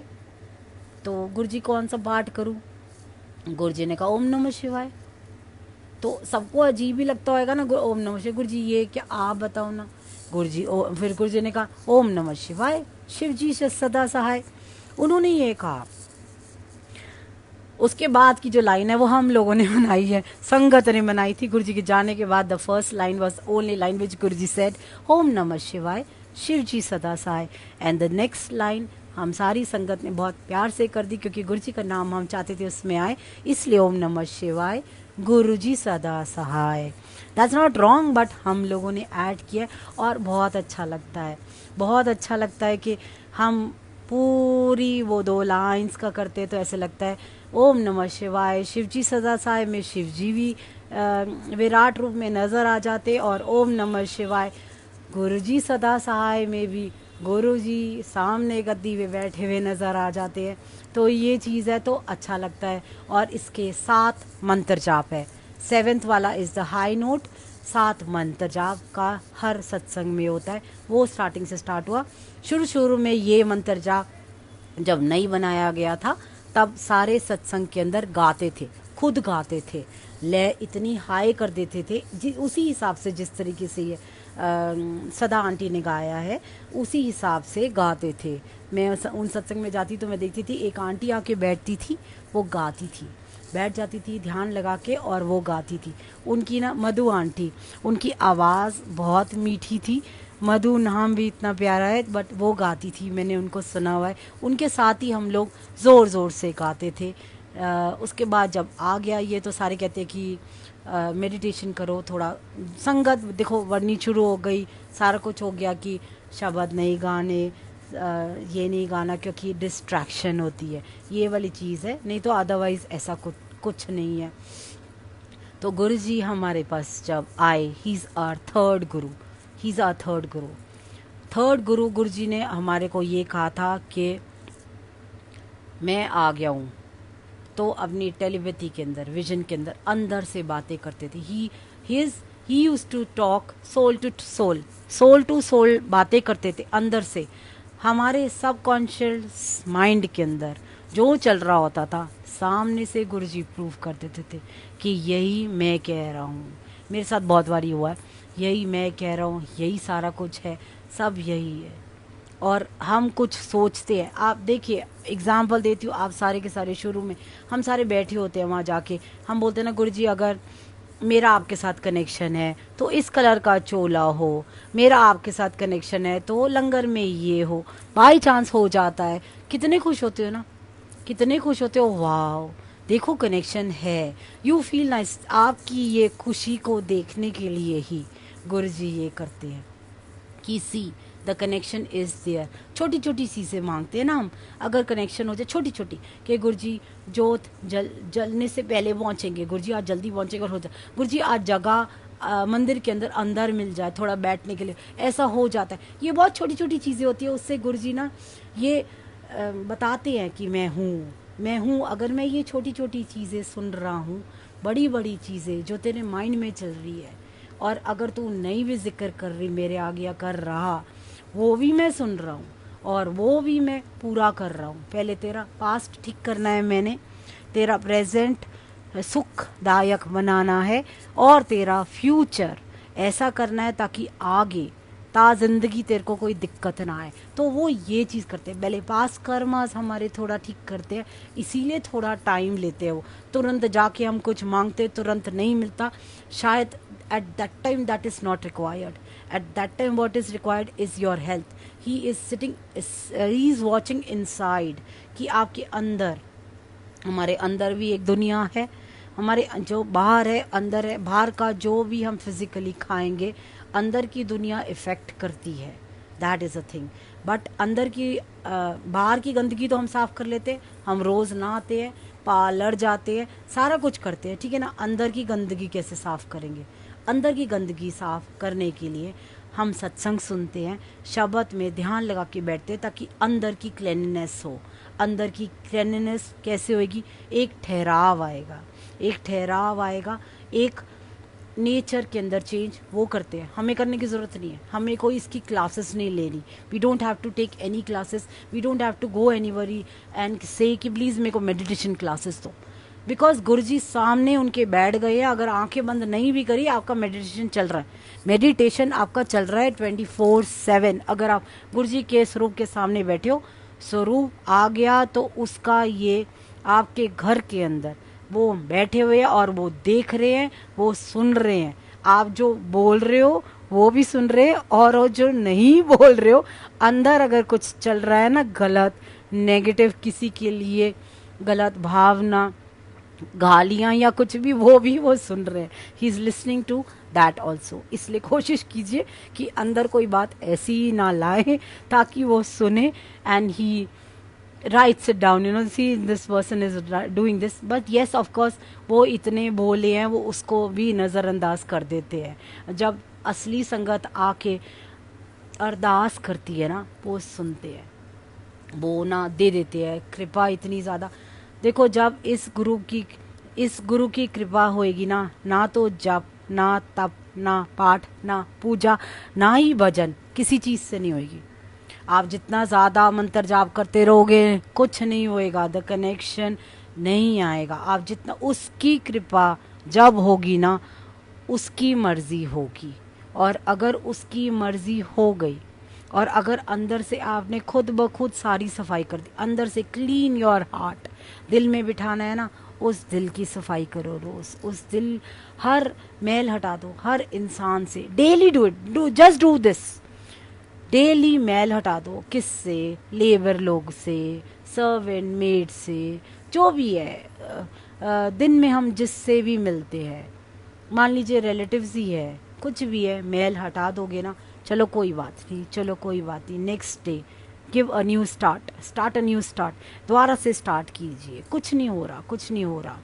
तो गुरु जी कौन सा पाठ करूं, गुरु जी ने कहा ओम नमः शिवाय। तो सबको अजीब ही लगता होगा ना, ओम नमः शिवाय, गुरु जी ये क्या, आप बताओ ना। गुरु जी फिर गुरु जी ने कहा ओम नमः शिवाय, शिव जी से सदा सहाय, उन्होंने ये कहा। उसके बाद की जो लाइन है वो हम लोगों ने बनाई है, संगत ने बनाई थी। गुरु जी के जाने के बाद the first line was only line which Guru ji said, ओम नमः शिवाय, शिव जी सदा सहाय। एंड द नेक्स्ट लाइन हम सारी संगत ने बहुत प्यार से कर दी, क्योंकि गुरु जी का नाम हम चाहते थे उसमें आए, इसलिए ओम नमः शिवाय, गुरु जी सदा सहाय। दैट्स नॉट रॉन्ग, बट हम लोगों ने ऐड किया और बहुत अच्छा लगता है, बहुत अच्छा लगता है कि हम पूरी वो 2 लाइंस का करते तो ऐसे लगता है ओम नमः शिवाय, शिव जी सदा सहाय में शिव जी भी विराट रूप में नज़र आ जाते, और ओम नमः शिवाय गुरु जी सदा सहाय में भी गुरु जी सामने गद्दी में बैठे हुए नज़र आ जाते हैं। तो ये चीज़ है तो अच्छा लगता है। और इसके 7 मंत्र जाप है, 7th वाला इज़ द हाई नोट, 7 मंत्र जाप का हर सत्संग में होता है, वो स्टार्टिंग से स्टार्ट हुआ। शुरू में ये मंत्र जाप जब नहीं बनाया गया था तब सारे सत्संग के अंदर गाते थे, खुद गाते थे, लय इतनी हाई कर देते थे उसी हिसाब से जिस तरीके से ये सदा आंटी ने गाया है उसी हिसाब से गाते थे। मैं उन सत्संग में जाती तो मैं देखती थी एक आंटी आके बैठती थी, वो गाती थी, बैठ जाती थी ध्यान लगा के और वो गाती थी। उनकी ना मधु आंटी, उनकी आवाज़ बहुत मीठी थी, मधु नाम भी इतना प्यारा है, बट वो गाती थी, मैंने उनको सुना हुआ है, उनके साथ ही हम लोग ज़ोर ज़ोर से गाते थे। उसके बाद जब आ गया ये तो सारे कहते हैं कि मेडिटेशन करो थोड़ा, संगत देखो वर्णी शुरू हो गई, सारा कुछ हो गया कि शब्द नहीं गाने, ये नहीं गाना क्योंकि डिस्ट्रैक्शन होती है, ये वाली चीज़ है, नहीं तो अदरवाइज़ ऐसा कुछ नहीं है। तो गुरु जी हमारे पास जब आए, he is our third Guru, he is our third Guru. Third गुरु जी ने हमारे को ये कहा था कि मैं आ गया हूँ, तो अपनी टेलीपैथी के अंदर, विजन के अंदर से बातें करते थे। He is he use to talk soul to soul, soul to soul बातें करते थे अंदर से। हमारे सबकॉन्शियस माइंड के अंदर जो चल रहा होता था, सामने से गुरुजी प्रूव कर देते थे कि यही मैं कह रहा हूँ। मेरे साथ बहुत बारी हुआ है, यही मैं कह रहा हूँ, यही सारा कुछ है, सब यही है। और हम कुछ सोचते हैं। आप देखिए, एग्जाम्पल देती हूँ, आप सारे के सारे शुरू में हम सारे बैठे होते हैं वहाँ जाके, हम बोलते हैं ना गुरुजी अगर मेरा आपके साथ कनेक्शन है तो इस कलर का चोला हो, मेरा आपके साथ कनेक्शन है तो लंगर में ये हो, बाई चांस हो जाता है। कितने खुश होते हो ना, कितने खुश होते हो, वाह देखो कनेक्शन है, यू फील नाइस। आपकी ये खुशी को देखने के लिए ही गुरुजी ये करते हैं कि see the connection is there. छोटी छोटी चीज़ें मांगते हैं ना हम, अगर कनेक्शन हो जाए छोटी छोटी, कि गुरुजी जोत जलने से पहले पहुँचेंगे, गुरुजी आज जल्दी पहुँचेंगे और हो जाए, गुरुजी आज जगह मंदिर के अंदर अंदर मिल जाए थोड़ा बैठने के लिए, ऐसा हो जाता है। ये बहुत छोटी छोटी चीज़ें होती है, उससे गुरुजी ना ये बताते हैं कि मैं हूँ, मैं हूँ। अगर मैं ये छोटी छोटी चीज़ें सुन रहा हूँ, बड़ी बड़ी चीज़ें जो तेरे माइंड में चल रही है, और अगर तू नहीं भी जिक्र कर रही मेरे आगे या कर रहा, वो भी मैं सुन रहा हूँ और वो भी मैं पूरा कर रहा हूँ। पहले तेरा पास्ट ठीक करना है मैंने, तेरा प्रेजेंट सुखदायक बनाना है, और तेरा फ्यूचर ऐसा करना है ताकि आगे ता जिंदगी तेरे को कोई दिक्कत ना आए। तो वो ये चीज़ करते हैं, पहले पास कर्मास हमारे थोड़ा ठीक करते हैं, इसीलिए थोड़ा टाइम लेते हैं। वो तुरंत जाके हम कुछ मांगते तुरंत नहीं मिलता, शायद at that time that is not required. At that time what is required is your health. He is sitting, he is watching inside कि आपके अंदर, हमारे अंदर भी एक दुनिया है, हमारे जो बाहर है अंदर है। बाहर का जो भी हम फिजिकली खाएंगे, अंदर की दुनिया इफ़ेक्ट करती है, that is a thing. But अंदर की बाहर की गंदगी तो हम साफ़ कर लेते हैं, हम रोज़ नहाते हैं, पार्लर जाते हैं, सारा कुछ करते हैं, ठीक है ना। अंदर की गंदगी कैसे साफ़ करेंगे? अंदर की गंदगी साफ़ करने के लिए हम सत्संग सुनते हैं, शब्द में ध्यान लगा के बैठते हैं, ताकि अंदर की क्लीननेस हो। अंदर की क्लीननेस कैसे होएगी? एक ठहराव आएगा, एक ठहराव आएगा, एक नेचर के अंदर चेंज वो करते हैं। हमें करने की ज़रूरत नहीं है, हमें कोई इसकी क्लासेस नहीं लेनी। We don't have to take any classes, we don't have to go anywhere and say कि प्लीज़ मेरे को मेडिटेशन क्लासेस दो, बिकॉज गुरुजी सामने उनके बैठ गए हैं। अगर आंखें बंद नहीं भी करी, आपका मेडिटेशन चल रहा है, मेडिटेशन आपका चल रहा है 24/7। अगर आप गुरुजी के स्वरूप के सामने बैठे हो, स्वरूप आ गया तो उसका ये आपके घर के अंदर वो बैठे हुए हैं और वो देख रहे हैं, वो सुन रहे हैं। आप जो बोल रहे हो वो भी सुन रहे हैं, और वो जो नहीं बोल रहे हो, अंदर अगर कुछ चल रहा है ना गलत, नेगेटिव, किसी के लिए गलत भावना, गालियाँ या कुछ भी, वो भी वो सुन रहे हैं। He is listening to that also. इसलिए कोशिश कीजिए कि अंदर कोई बात ऐसी ही ना लाए ताकि वो सुने, and he writes it down, see this person is doing this, but yes of course वो इतने बोले हैं, वो उसको भी नज़रअंदाज कर देते हैं। जब असली संगत आके अरदास करती है ना, वो सुनते हैं, वो ना दे देते हैं कृपा इतनी ज़्यादा। देखो, जब इस गुरु की कृपा होएगी ना, ना तो जप, ना तप, ना पाठ, ना पूजा, ना ही भजन, किसी चीज़ से नहीं होएगी। आप जितना ज़्यादा मंत्र जाप करते रहोगे, कुछ नहीं होएगा, द कनेक्शन नहीं आएगा। आप जितना, उसकी कृपा जब होगी ना, उसकी मर्ज़ी होगी। और अगर उसकी मर्ज़ी हो गई, और अगर अंदर से आपने खुद ब खुद सारी सफाई कर दी, अंदर से क्लीन योर हार्ट, दिल में बिठाना है ना, उस दिल की सफाई करो रोज़, उस दिल, हर मैल हटा दो हर इंसान से। Daily do it, just do this, daily मैल हटा दो। किससे? लेबर लोग से, सर्वेंट मेड से, जो भी है दिन में हम जिससे भी मिलते हैं, मान लीजिए रिलेटिव्स ही है, कुछ भी है, मैल हटा दोगे ना, चलो कोई बात नहीं, चलो कोई बात नहीं, next day give a new start a new start, दोबारा से स्टार्ट कीजिए। कुछ नहीं हो रहा, कुछ नहीं हो रहा।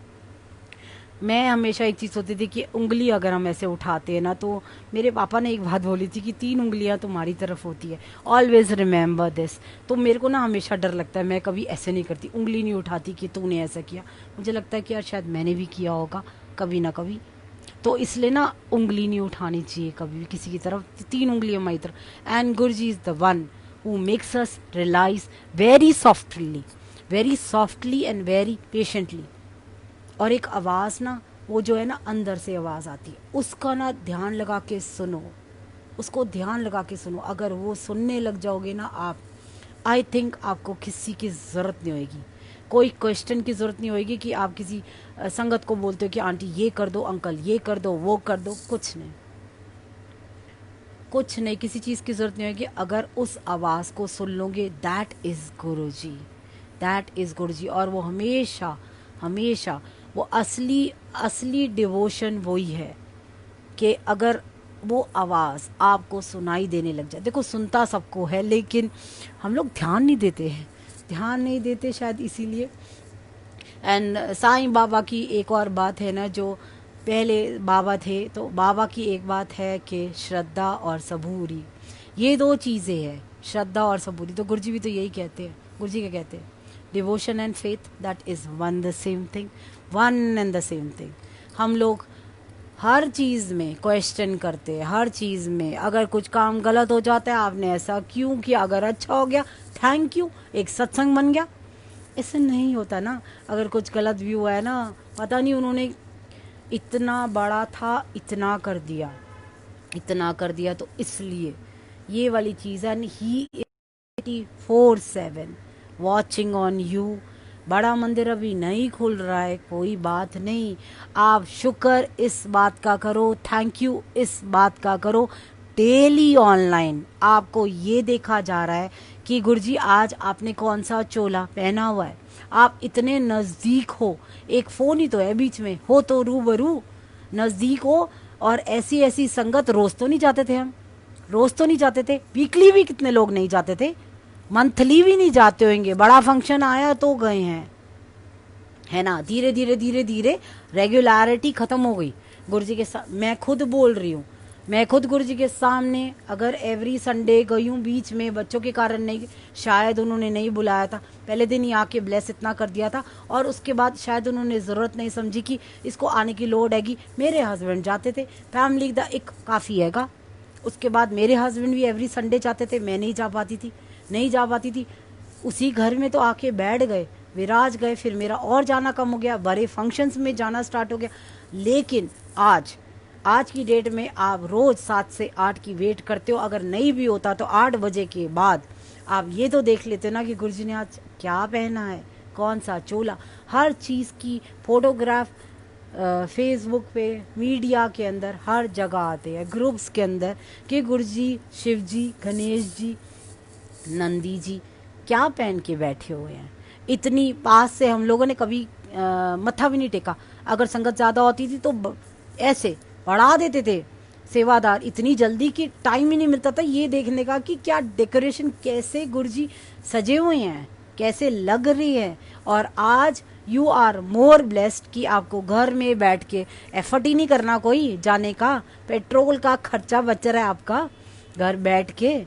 मैं हमेशा एक चीज़ सोचती थी कि उंगली अगर हम ऐसे उठाते हैं ना, तो मेरे पापा ने एक बात बोली थी कि 3 उंगलियां तुम्हारी तरफ होती है, ऑलवेज रिमेंबर दिस। तो मेरे को ना हमेशा डर लगता है, मैं कभी ऐसे नहीं करती, उंगली नहीं उठाती कि तूने ऐसा किया। मुझे लगता है कि यार शायद मैंने भी किया होगा कभी ना कभी। तो इसलिए ना उंगली नहीं उठानी चाहिए कभी भी किसी की तरफ, 3 उंगलियां हमारी तरफ। And Guruji is the one who makes us realise very softly and very patiently. और एक आवाज़ ना, वो जो है ना अंदर से आवाज़ आती है, उसका ना ध्यान लगा के सुनो, उसको ध्यान लगा के सुनो। अगर वो सुनने लग जाओगे ना आप, आई थिंक आपको किसी की ज़रूरत नहीं होगी, कोई क्वेश्चन की ज़रूरत नहीं होगी कि आप किसी संगत को बोलते हो कि आंटी ये कर दो, अंकल ये कर दो, वो कर दो। कुछ नहीं, कुछ नहीं, किसी चीज़ की ज़रूरत नहीं होगी। अगर उस आवाज़ को सुन लोगे, that is Guruji, that is Guruji. और वो हमेशा हमेशा वो असली डिवोशन वही है कि अगर वो आवाज़ आपको सुनाई देने लग जाए। देखो सुनता सबको है, लेकिन हम लोग ध्यान नहीं देते हैं, ध्यान नहीं देते शायद इसीलिए। एंड साईं बाबा की एक और बात है ना, जो पहले बाबा थे, तो बाबा की एक बात है कि श्रद्धा और सबूरी, ये 2 चीज़ें हैं, श्रद्धा और सबूरी। तो गुरुजी भी तो यही कहते हैं। गुरुजी क्या कहते हैं? Devotion and faith, that is one the same thing, one and the same thing. हम लोग हर चीज़ में क्वेश्चन करते हैं, हर चीज़ में। अगर कुछ काम गलत हो जाता है, आपने ऐसा क्यों किया, अगर अच्छा हो गया थैंक यू, एक सत्संग बन गया। ऐसे नहीं होता ना। अगर कुछ गलत भी हुआ है ना, पता नहीं उन्होंने इतना बड़ा था, इतना कर दिया, इतना कर दिया, तो इसलिए ये वाली चीज़ है। ही 24/7 वॉचिंग ऑन यू। बड़ा मंदिर अभी नहीं खुल रहा है, कोई बात नहीं, आप शुक्र इस बात का करो, थैंक यू इस बात का करो। डेली ऑनलाइन आपको ये देखा जा रहा है कि गुरुजी आज आपने कौन सा चोला पहना हुआ है। आप इतने नज़दीक हो, एक फ़ोन ही तो है बीच में, हो तो रूबरू, नज़दीक हो। और ऐसी ऐसी संगत रोज़ तो नहीं जाते थे हम, रोज़ तो नहीं जाते थे, वीकली भी कितने लोग नहीं जाते थे, मंथली भी नहीं जाते होंगे, बड़ा फंक्शन आया तो गए हैं, है ना। धीरे धीरे धीरे धीरे रेगुलरिटी खत्म हो गई। गुरुजी के साथ मैं खुद बोल रही हूँ, मैं खुद गुरुजी के सामने अगर एवरी संडे गई हूँ, बीच में बच्चों के कारण नहीं, शायद उन्होंने नहीं बुलाया था, पहले दिन ही आके ब्लेस इतना कर दिया था, और उसके बाद शायद उन्होंने ज़रूरत नहीं समझी कि इसको आने की लोड हैगी। मेरे हस्बैंड जाते थे, फैमिली का एक काफ़ी हैगा। उसके बाद मेरे हस्बैंड भी एवरी संडे जाते थे, मैं नहीं जा पाती थी, नहीं जा पाती थी। उसी घर में तो आके बैठ गए, विराज गए, फिर मेरा और जाना कम हो गया, बड़े फंक्शंस में जाना स्टार्ट हो गया। लेकिन आज की डेट में आप रोज़ 7 से 8 की वेट करते हो। अगर नहीं भी होता तो 8 बजे के बाद आप ये तो देख लेते हो ना कि गुरुजी ने आज क्या पहना है, कौन सा चोला। हर चीज़ की फोटोग्राफ फेसबुक पे, मीडिया के अंदर, हर जगह आते हैं, ग्रुप्स के अंदर, कि गुरुजी, शिव जी, गणेश जी, नंदी जी क्या पहन के बैठे हुए हैं। इतनी पास से हम लोगों ने कभी मत्था भी नहीं टेका। अगर संगत ज़्यादा होती थी तो ऐसे बढ़ा देते थे सेवादार, इतनी जल्दी कि टाइम ही नहीं मिलता था ये देखने का कि क्या डेकोरेशन, कैसे गुरुजी सजे हुए हैं, कैसे लग रही है। और आज यू आर मोर ब्लेस्ड कि आपको घर में बैठ के एफर्ट ही नहीं करना कोई जाने का, पेट्रोल का खर्चा बच रहा है आपका घर बैठ के,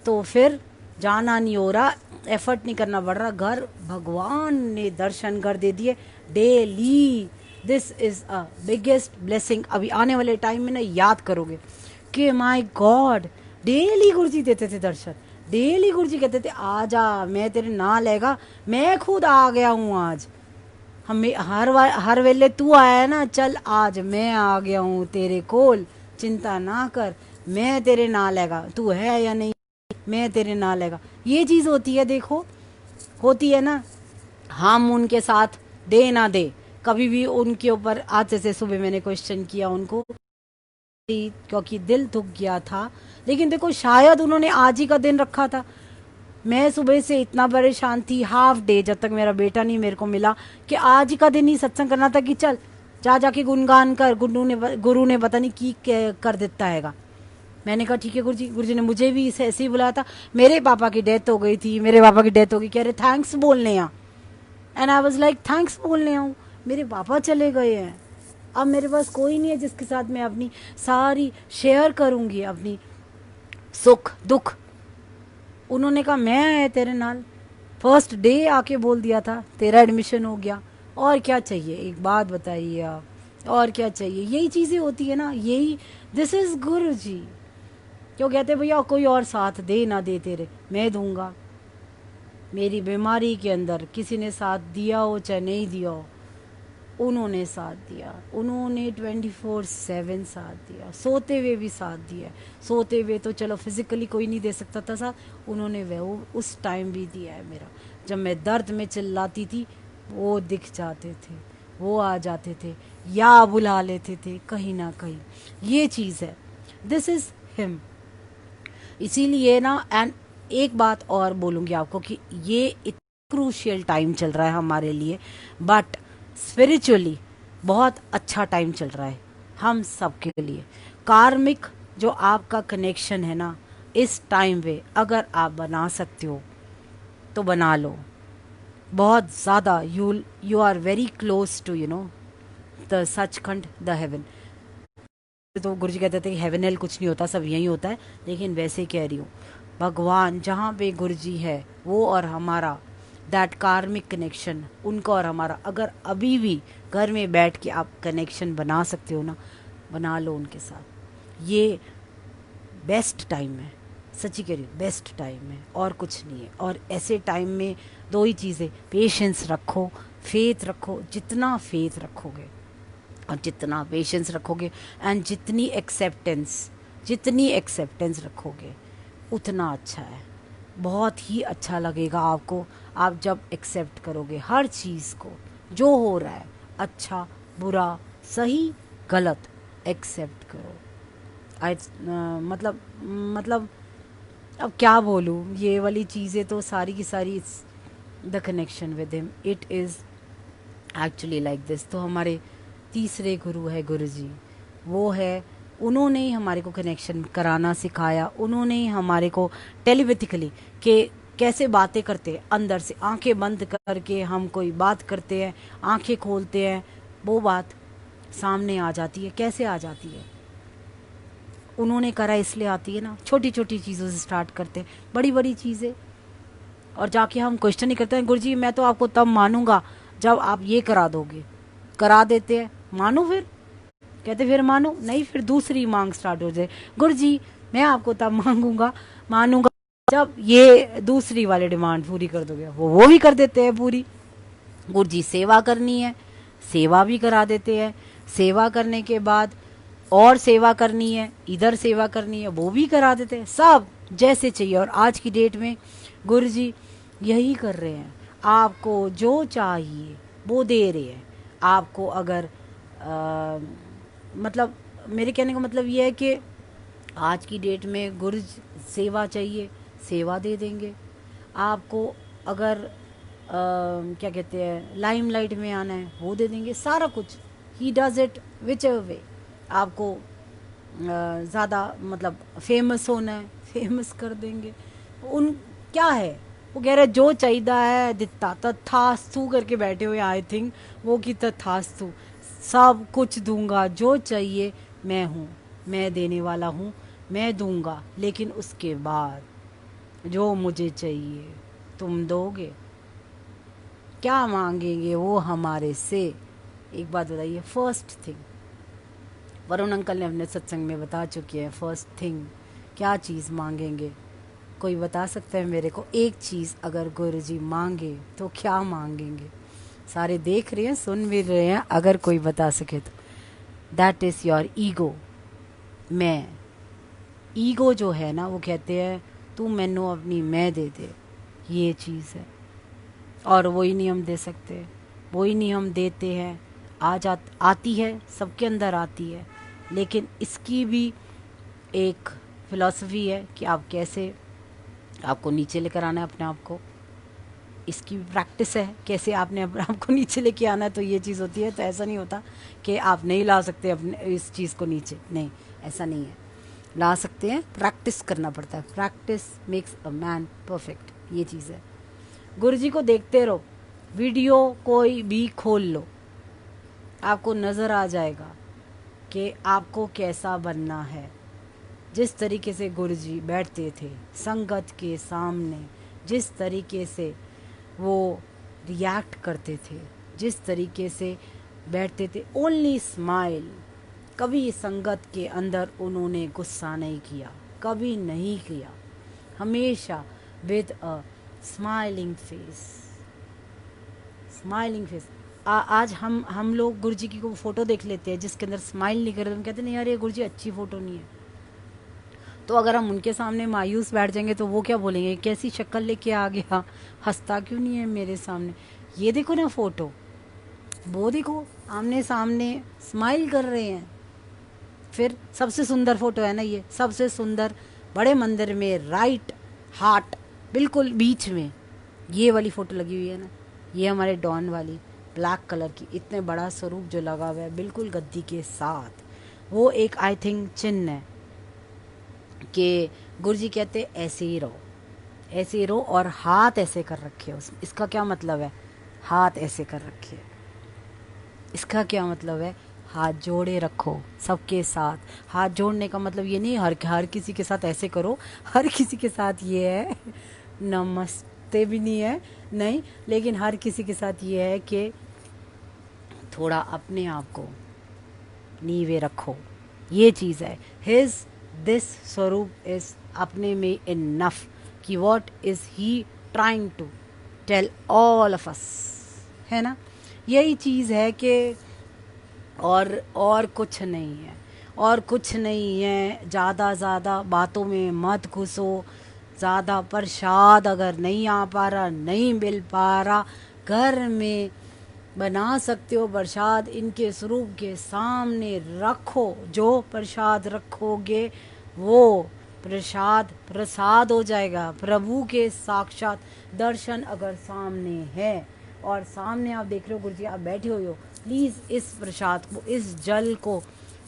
तो फिर जाना नहीं हो रहा, एफर्ट नहीं करना पड़ रहा, घर भगवान ने दर्शन कर दे दिए daily. This is a biggest blessing. अभी आने वाले टाइम में ना याद करोगे कि माय गॉड, डेली गुरुजी देते थे दर्शन, डेली गुरुजी कहते थे आजा मैं तेरे ना लेगा, मैं खुद आ गया हूँ आज। हमें हर वेले तू आया है ना, चल आज मैं आ गया हूँ तेरे कोल, चिंता ना कर, मैं तेरे ना लेगा, तू है या नहीं, मैं तेरे ना लेगा। ये चीज़ होती है, देखो होती है ना। हम उनके साथ दे ना दे, कभी भी उनके ऊपर, आज जैसे सुबह मैंने क्वेश्चन किया उनको क्योंकि दिल दुख गया था, लेकिन देखो शायद उन्होंने आज ही का दिन रखा था। मैं सुबह से इतना परेशान थी, हाफ डे, जब तक मेरा बेटा नहीं मेरे को मिला, कि आज ही का दिन ही सत्संग करना था, कि चल जा जाके गुणगान कर, गुरु ने पता नहीं की कर देता हैगा। मैंने कहा ठीक है गुरुजी। गुरुजी ने मुझे भी इसे ऐसे ही बुलाया था, मेरे पापा की डेथ हो गई थी, मेरे पापा की डेथ हो गई, कह रहे थैंक्स बोलने आ। And I was like thanks बोलने आऊँ, मेरे पापा चले गए हैं, अब मेरे पास कोई नहीं है जिसके साथ मैं अपनी सारी शेयर करूँगी, अपनी सुख दुख। उन्होंने कहा मैं है तेरे नाल, फर्स्ट डे आके बोल दिया था तेरा एडमिशन हो गया, और क्या चाहिए। एक बात बताइए आप, और क्या चाहिए, यही चीज़ें होती है ना, यही, दिस इज़ गुरु जी। क्यों कहते हैं भैया कोई और साथ दे ना दे तेरे, मैं दूंगा। मेरी बीमारी के अंदर किसी ने साथ दिया हो चाहे नहीं दिया हो, उन्होंने साथ दिया, उन्होंने 24/7 साथ दिया, सोते हुए भी साथ दिया। सोते हुए तो चलो फिजिकली कोई नहीं दे सकता था साथ, उन्होंने वो उस टाइम भी दिया है मेरा। जब मैं दर्द में चिल्लाती थी वो दिख जाते थे, वो आ जाते थे या बुला लेते थे कहीं ना कहीं। ये चीज़ है, दिस इज़ हिम। इसीलिए ना, एंड एक बात और बोलूँगी आपको कि ये क्रूशियल टाइम चल रहा है हमारे लिए, बट स्पिरिचुअली बहुत अच्छा टाइम चल रहा है हम सबके लिए। कार्मिक जो आपका कनेक्शन है ना, इस टाइम पे अगर आप बना सकते हो तो बना लो। बहुत ज़्यादा you are very close to the Sachkhand, the heaven. तो गुरु जी कहते थे कि हेवन हेल कुछ नहीं होता, सब यही होता है, लेकिन वैसे कह रही हूँ, भगवान जहाँ पे गुरु जी है वो और हमारा दैट कार्मिक कनेक्शन, उनका और हमारा, अगर अभी भी घर में बैठ के आप कनेक्शन बना सकते हो ना, बना लो उनके साथ। ये बेस्ट टाइम है, सच्ची कह रही हूँ, बेस्ट टाइम है और कुछ नहीं है। और ऐसे टाइम में दो ही चीज़ें, पेशेंस रखो, फेथ रखो। जितना फेथ रखोगे और जितना पेशेंस रखोगे एंड जितनी एक्सेप्टेंस रखोगे उतना अच्छा है। बहुत ही अच्छा लगेगा आपको, आप जब एक्सेप्ट करोगे हर चीज़ को, जो हो रहा है, अच्छा बुरा सही गलत, एक्सेप्ट करो। आई मतलब अब क्या बोलूँ, ये वाली चीज़ें तो सारी की सारी, the connection with him, it is actually like this. तो हमारे तीसरे गुरु है गुरु जी, वो है, उन्होंने ही हमारे को कनेक्शन कराना सिखाया, उन्होंने ही हमारे को टेलीपैथिकली के कैसे बातें करते हैं, अंदर से आंखें बंद करके हम कोई बात करते हैं, आंखें खोलते हैं, वो बात सामने आ जाती है। कैसे आ जाती है, उन्होंने करा इसलिए आती है ना। छोटी छोटी चीज़ों से स्टार्ट करते हैं, बड़ी बड़ी चीज़ें, और जाके हम क्वेश्चन ही करते हैं, गुरु जी मैं तो आपको तब मानूंगा जब आप ये करा दोगे। करा देते हैं, मानो फिर, कहते फिर मानो नहीं, फिर दूसरी मांग स्टार्ट हो जाए, गुरु जी मैं आपको तब मानूंगा जब ये दूसरी वाली डिमांड पूरी कर दोगे। वो भी कर देते हैं पूरी। गुरु जी सेवा करनी है, सेवा भी करा देते हैं। सेवा करने के बाद और सेवा करनी है, इधर सेवा करनी है, वो भी करा देते हैं, सब जैसे चाहिए। और आज की डेट में गुरु जी यही कर रहे हैं, आपको जो चाहिए वो दे रहे हैं। आपको अगर मतलब मेरे कहने का मतलब ये है कि आज की डेट में गुरु सेवा चाहिए, सेवा दे देंगे आपको। अगर क्या कहते हैं, लाइमलाइट में आना है, वो दे देंगे, सारा कुछ। He does it which ever वे। आपको ज़्यादा मतलब फेमस होना है, फेमस कर देंगे। उन क्या है, वो कह रहे जो चाहिए है दिता, तथास्तु करके बैठे हुए, आई थिंक वो कि तथास्तु, सब कुछ दूंगा, जो चाहिए मैं हूँ, मैं देने वाला हूँ, मैं दूंगा। लेकिन उसके बाद जो मुझे चाहिए तुम दोगे, क्या मांगेंगे वो हमारे से। एक बात बताइए, फर्स्ट थिंग वरुण अंकल ने अपने सत्संग में बता चुके हैं, फर्स्ट थिंग क्या चीज़ मांगेंगे। कोई बता सकता है मेरे को एक चीज़, अगर गुरु जी मांगे तो क्या मांगेंगे। सारे देख रहे हैं, सुन भी रहे हैं, अगर कोई बता सके तो। That is your ego. मैं, ईगो जो है ना, वो कहते हैं तू मैनू अपनी मैं दे दे, ये चीज़ है। और वही नहीं हम दे सकते, वही नहीं हम देते हैं। आती है, सबके अंदर आती है, लेकिन इसकी भी एक फिलॉसफी है कि आप कैसे, आपको नीचे लेकर आना है अपने आप को। इसकी प्रैक्टिस है कैसे आपने अपने आप को नीचे लेके आना है। तो ये चीज़ होती है। तो ऐसा नहीं होता कि आप नहीं ला सकते अपने इस चीज़ को नीचे, नहीं, ऐसा नहीं है। ला सकते हैं, प्रैक्टिस करना पड़ता है। Practice makes a man perfect, ये चीज़ है। गुरु जी को देखते रहो, वीडियो कोई भी खोल लो, आपको नज़र आ जाएगा कि आपको कैसा बनना है। जिस तरीके से गुरु जी बैठते थे संगत के सामने, जिस तरीके से वो रिएक्ट करते थे, जिस तरीके से बैठते थे, ओनली स्माइल। कभी संगत के अंदर उन्होंने गुस्सा नहीं किया, कभी नहीं किया, हमेशा with a smiling face, smiling face. आज हम लोग गुरु जी की को फोटो देख लेते हैं जिसके अंदर स्माइल नहीं कर रहे, हम कहते नहीं यार ये गुरु जी अच्छी फोटो नहीं है। तो अगर हम उनके सामने मायूस बैठ जाएंगे तो वो क्या बोलेंगे, कैसी शक्ल लेके आ गया, हंसता क्यों नहीं है मेरे सामने। ये देखो ना फोटो, वो देखो आमने सामने स्माइल कर रहे हैं। फिर सबसे सुंदर फोटो है ना ये, सबसे सुंदर, बड़े मंदिर में राइट हार्ट बिल्कुल बीच में ये वाली फोटो लगी हुई है ना, ये हमारे डॉन वाली ब्लैक कलर की, इतने बड़ा स्वरूप जो लगा हुआ है बिल्कुल गद्दी के साथ, वो एक आई थिंक चिन्ह है कि गुरुजी कहते ऐसे ही रहो, ऐसे ही रहो। और हाथ ऐसे कर रखे हो, इसका क्या मतलब है, हाथ ऐसे कर रखे, इसका क्या मतलब है, हाथ जोड़े रखो सबके साथ। हाथ जोड़ने का मतलब ये नहीं हर किसी के साथ ऐसे करो, हर किसी के साथ ये है नमस्ते भी नहीं है, नहीं, लेकिन हर किसी के साथ ये है कि थोड़ा अपने आप को नीवे रखो, ये चीज़ है। हिज दिस स्वरूप इज अपने में इनफ कि what is he trying to tell all of अस, है ना, यही चीज़ है कि और कुछ नहीं है, और कुछ नहीं है। ज़्यादा बातों में मत घुसो, ज़्यादा प्रसाद अगर नहीं आ पा रहा, नहीं मिल पा रहा, घर में बना सकते हो प्रसाद, इनके स्वरूप के सामने रखो, जो प्रसाद रखोगे वो प्रसाद हो जाएगा। प्रभु के साक्षात दर्शन अगर सामने है और सामने आप देख रहे हो, गुरुजी आप बैठे हुए हो, प्लीज़ इस प्रसाद को, इस जल को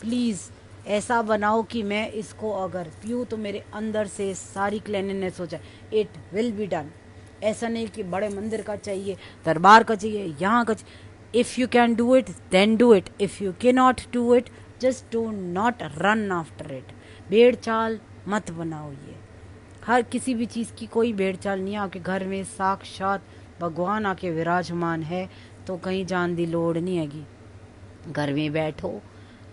प्लीज़ ऐसा बनाओ कि मैं इसको अगर पीऊँ तो मेरे अंदर से सारी क्लीनलीनेस हो जाए। It will be done. ऐसा नहीं कि बड़े मंदिर का चाहिए, दरबार का चाहिए, यहाँ का चाहिए। If you can do it then do it, if you can not do it just do not run after it. भेड़ चाल मत बनाओ। ये हर किसी भी चीज़ की कोई भेड़ चाल नहीं है। आपके घर में साक्षात भगवान आके विराजमान है तो कहीं जान दी लोड़ नहीं हैगी। घर में बैठो,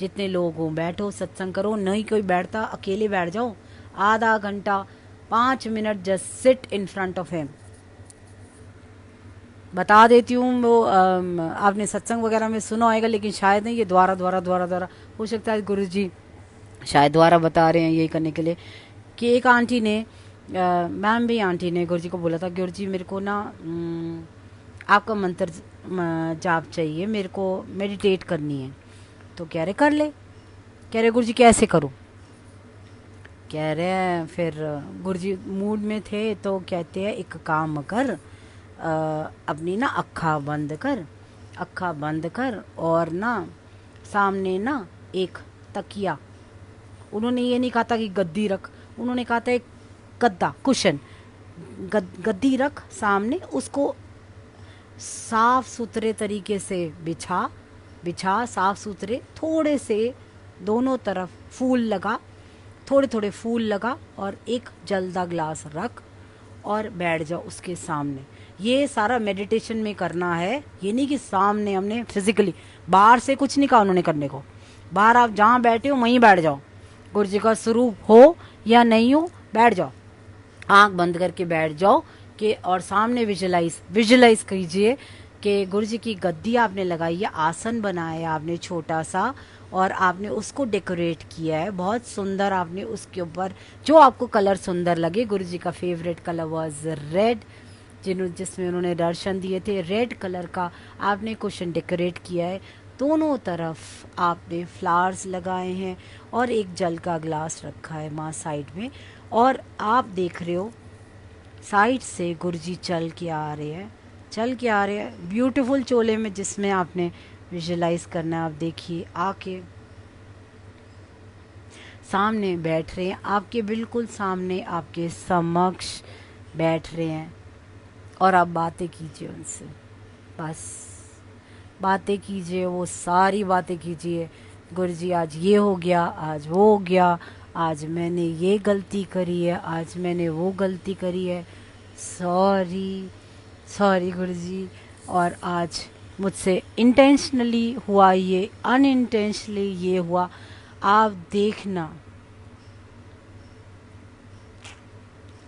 जितने लोग हो बैठो, सत्संग करो। नहीं कोई बैठता, अकेले बैठ जाओ, आधा घंटा 5 minute just sit in front of him. बता देती हूँ, वो आपने सत्संग वगैरह में सुना होगा, लेकिन शायद नहीं, ये द्वारा हो सकता है गुरु जी शायद द्वारा बता रहे हैं यही करने के लिए कि एक आंटी ने, मैम भी आंटी ने गुरु जी को बोला था, गुरु जी मेरे को ना आपका मंत्र जाप चाहिए, मेरे को मेडिटेट करनी है। तो कह रहे कर ले। कह रहे गुरु जी कैसे करूँ। कह रहे हैं फिर गुरु जी मूड में थे तो कहते हैं एक काम कर, अपनी ना अक्खा बंद कर और ना सामने ना एक तकिया, उन्होंने ये नहीं कहा था कि गद्दी रख, उन्होंने कहा था एक गद्दा कुशन, गद्दी रख सामने, उसको साफ सुथरे तरीके से बिछा साफ सुथरे, थोड़े से दोनों तरफ फूल लगा, थोड़े फूल लगा और एक जलदा ग्लास रख और बैठ जाओ उसके सामने। ये सारा मेडिटेशन में करना है, ये नहीं कि सामने हमने फिजिकली, बाहर से कुछ नहीं कहा उन्होंने करने को। बाहर आप जहाँ बैठे हो वहीं बैठ जाओ, गुरु जी का स्वरूप हो या नहीं हो बैठ जाओ, आंख बंद करके बैठ जाओ कि और सामने विजुलाइज कीजिए कि गुरु जी की गद्दी आपने लगाई है, आसन बनाया है आपने छोटा सा, और आपने उसको डेकोरेट किया है बहुत सुंदर। आपने उसके ऊपर जो आपको कलर सुंदर लगे, गुरु जी का फेवरेट कलर वाज रेड, जिसमें उन्होंने दर्शन दिए थे, रेड कलर का आपने कुशन डेकोरेट किया है। दोनों तरफ आपने फ्लावर्स लगाए हैं और एक जल का ग्लास रखा है माँ साइड में, और आप देख रहे हो साइड से गुरुजी चल के आ रहे हैं ब्यूटीफुल चोले में, जिसमें आपने विजुलाइज करना है। आप देखिए आके सामने बैठ रहे हैं, आपके बिल्कुल सामने, आपके समक्ष बैठ रहे हैं और आप बातें कीजिए उनसे, बस बातें कीजिए, वो सारी बातें कीजिए। गुरुजी आज ये हो गया, आज वो हो गया, आज मैंने ये गलती करी है, आज मैंने वो गलती करी है, सॉरी गुरुजी, और आज मुझसे इंटेंशनली हुआ ये, अनइंटेंशनली ये हुआ, आप देखना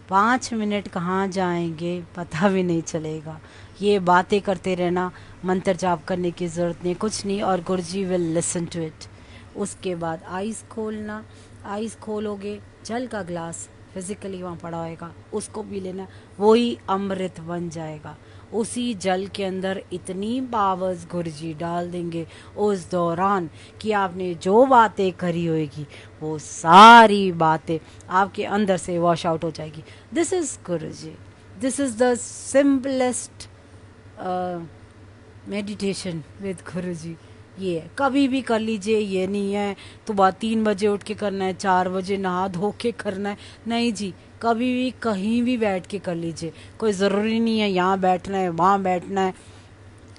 5 मिनट कहाँ जाएंगे पता भी नहीं चलेगा। ये बातें करते रहना, मंत्र जाप करने की ज़रूरत नहीं, कुछ नहीं, और गुरुजी विल लिसन टू इट। उसके बाद आइज़ खोलना, आइज़ खोलोगे, जल का ग्लास फिजिकली वहाँ पड़ा होएगा, उसको पी लेना, वही अमृत बन जाएगा। उसी जल के अंदर इतनी पावर्स गुरुजी डाल देंगे उस दौरान कि आपने जो बातें करी होगी वो सारी बातें आपके अंदर से वॉश आउट हो जाएगी। This is Guruji, this is the simplest meditation with Guruji. ये है, कभी भी कर लीजिए, ये नहीं है तो बात 3 बजे उठ के करना है, 4 बजे नहा धो के करना है, नहीं जी, कभी भी कहीं भी बैठ के कर लीजिए। कोई ज़रूरी नहीं है यहाँ बैठना है, वहाँ बैठना है,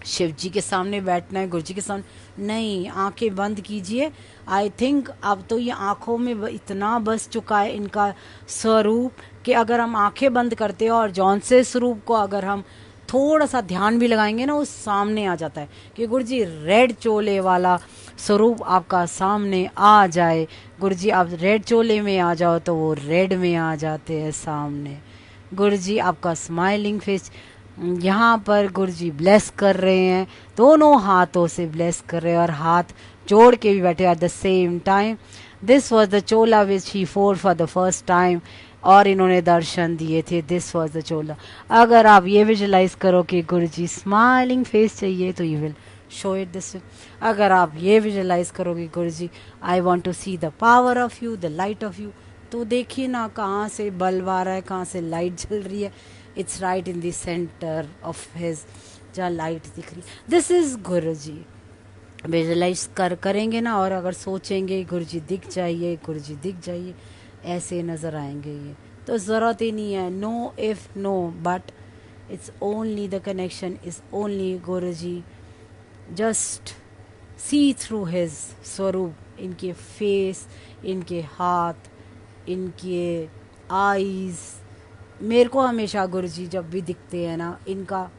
शिव जी के सामने बैठना है, गुरु जी के सामने नहीं। आंखें बंद कीजिए। आई थिंक अब तो ये आंखों में इतना बस चुका है इनका स्वरूप कि अगर हम आंखें बंद करते हैं और जौन से स्वरूप को अगर हम थोड़ा सा ध्यान भी लगाएंगे ना, वो सामने आ जाता है कि गुरु जी रेड चोले वाला स्वरूप आपका सामने आ जाए। गुरु जी आप रेड चोले में आ जाओ तो वो रेड में आ जाते हैं सामने। गुरु जी आपका स्माइलिंग फेस, यहाँ पर गुरु जी ब्लेस कर रहे हैं, दोनों हाथों से ब्लेस कर रहे हैं और हाथ जोड़ के भी बैठे at the same time. This was the Chola which he four for the first time, और इन्होंने दर्शन दिए थे। दिस वॉज द चोला। अगर आप ये विजुलाइज करो कि गुरु जी स्माइलिंग फेस चाहिए तो you will show it this. अगर आप ये विजुलाइज करोगे Guru ji I want to see the power of you, the light of you, तो देखिए ना कहाँ से बल्ब आ रहा है, कहाँ से लाइट जल रही है। It's right in the centre of his, जहाँ लाइट दिख रही। This is Guru ji. Visualise करेंगे ना, और अगर सोचेंगे गुरु जी दिख जाइए, गुरु जी दिख जाइए, ऐसे नज़र आएंगे। ये तो ज़रूरत ही नहीं है no if no but, it's only the connection is only Guru ji. Just see through his स्वरूप, इनके फेस, इनके हाथ, इनके आईज। मेरे को हमेशा गुरु जी जब भी दिखते हैं ना, इनका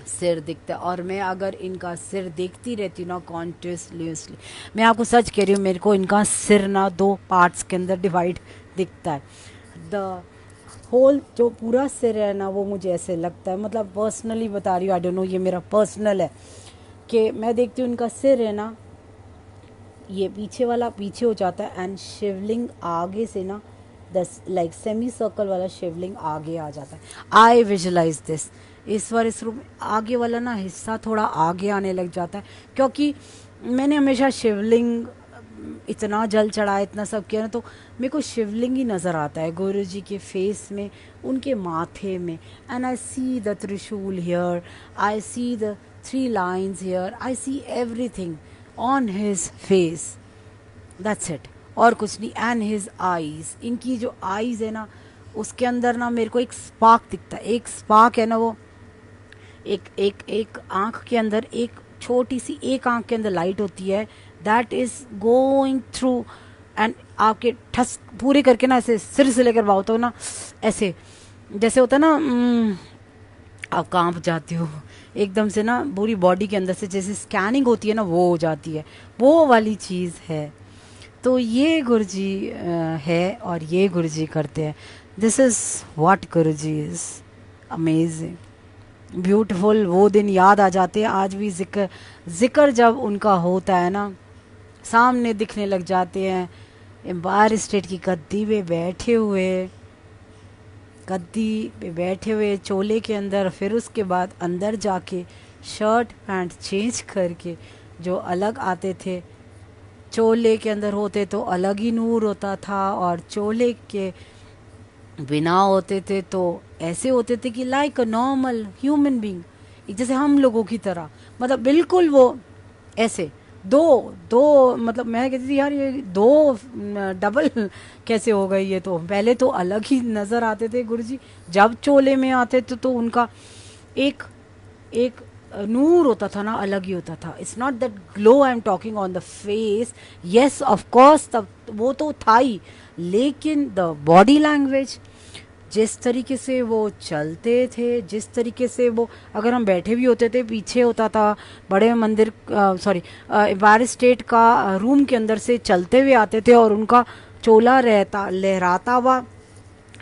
सिर दिखता है, और मैं अगर इनका सिर देखती रहती हूँ ना कॉन्टिन्यूसली, मैं आपको सच कह रही हूँ, मेरे को इनका सिर ना 2 पार्ट्स के अंदर डिवाइड दिखता है। द होल जो पूरा सिर है ना, वो मुझे ऐसे लगता है, मतलब पर्सनली बता रही हूँ, आई डोंट नो, ये मेरा पर्सनल है कि मैं देखती हूँ इनका सिर है ना, ये पीछे वाला पीछे हो जाता है, एंड शिवलिंग आगे से ना लाइक सेमी सर्कल वाला शिवलिंग आगे आ जाता है। आई विजुलाइज दिस। इस बार इस रूप आगे वाला ना हिस्सा थोड़ा आगे आने लग जाता है, क्योंकि मैंने हमेशा शिवलिंग इतना जल चढ़ाया, इतना सब किया ना, तो मेरे को शिवलिंग ही नज़र आता है गुरु जी के फेस में, उनके माथे में। एंड आई सी द त्रिशूल here, I see the 3 lines here, I see everything on his face, that's it, और कुछ नहीं। एंड हिज आईज, इनकी जो आईज है ना, उसके अंदर ना मेरे को एक स्पार्क दिखता है। एक स्पार्क है ना, वो एक आंख के अंदर, एक छोटी सी एक आंख के अंदर लाइट होती है, that is going through, and आपके ठस पूरे करके ना ऐसे सिर से लेकर बाहों तो ना ऐसे जैसे होता है ना, आप कांप जाते हो एकदम से ना, पूरी बॉडी के अंदर से जैसे स्कैनिंग होती है ना, वो हो जाती है, वो वाली चीज़ है। तो ये गुरुजी है और ये गुरुजी करते हैं। This is what Guruji is amazing, beautiful. वो दिन याद आ जाते हैं आज भी, जिक्र जब उनका होता है ना, सामने दिखने लग जाते हैं। एम्पायर स्टेट की गद्दी पे बैठे हुए, गद्दी पे बैठे हुए चोले के अंदर, फिर उसके बाद अंदर जाके शर्ट पैंट चेंज करके जो अलग आते थे, चोले के अंदर होते तो अलग ही नूर होता था, और चोले के बिना होते थे तो ऐसे होते थे कि like a normal human being, जैसे हम लोगों की तरह, मतलब बिल्कुल वो ऐसे दो दो, मतलब मैं कहती थी यार ये 2 डबल कैसे हो गई। ये तो पहले तो अलग ही नज़र आते थे गुरुजी, जब चोले में आते थे तो उनका एक एक नूर होता था ना, अलग ही होता था। It's not that glow I am talking on the face, yes of course तब वो तो था ही, लेकिन द बॉडी लैंग्वेज, जिस तरीके से वो चलते थे, जिस तरीके से वो, अगर हम बैठे भी होते थे पीछे होता था बड़े मंदिर, सॉरी, एम्पायर स्टेट का रूम के अंदर से चलते हुए आते थे और उनका चोला रहता लहराता हुआ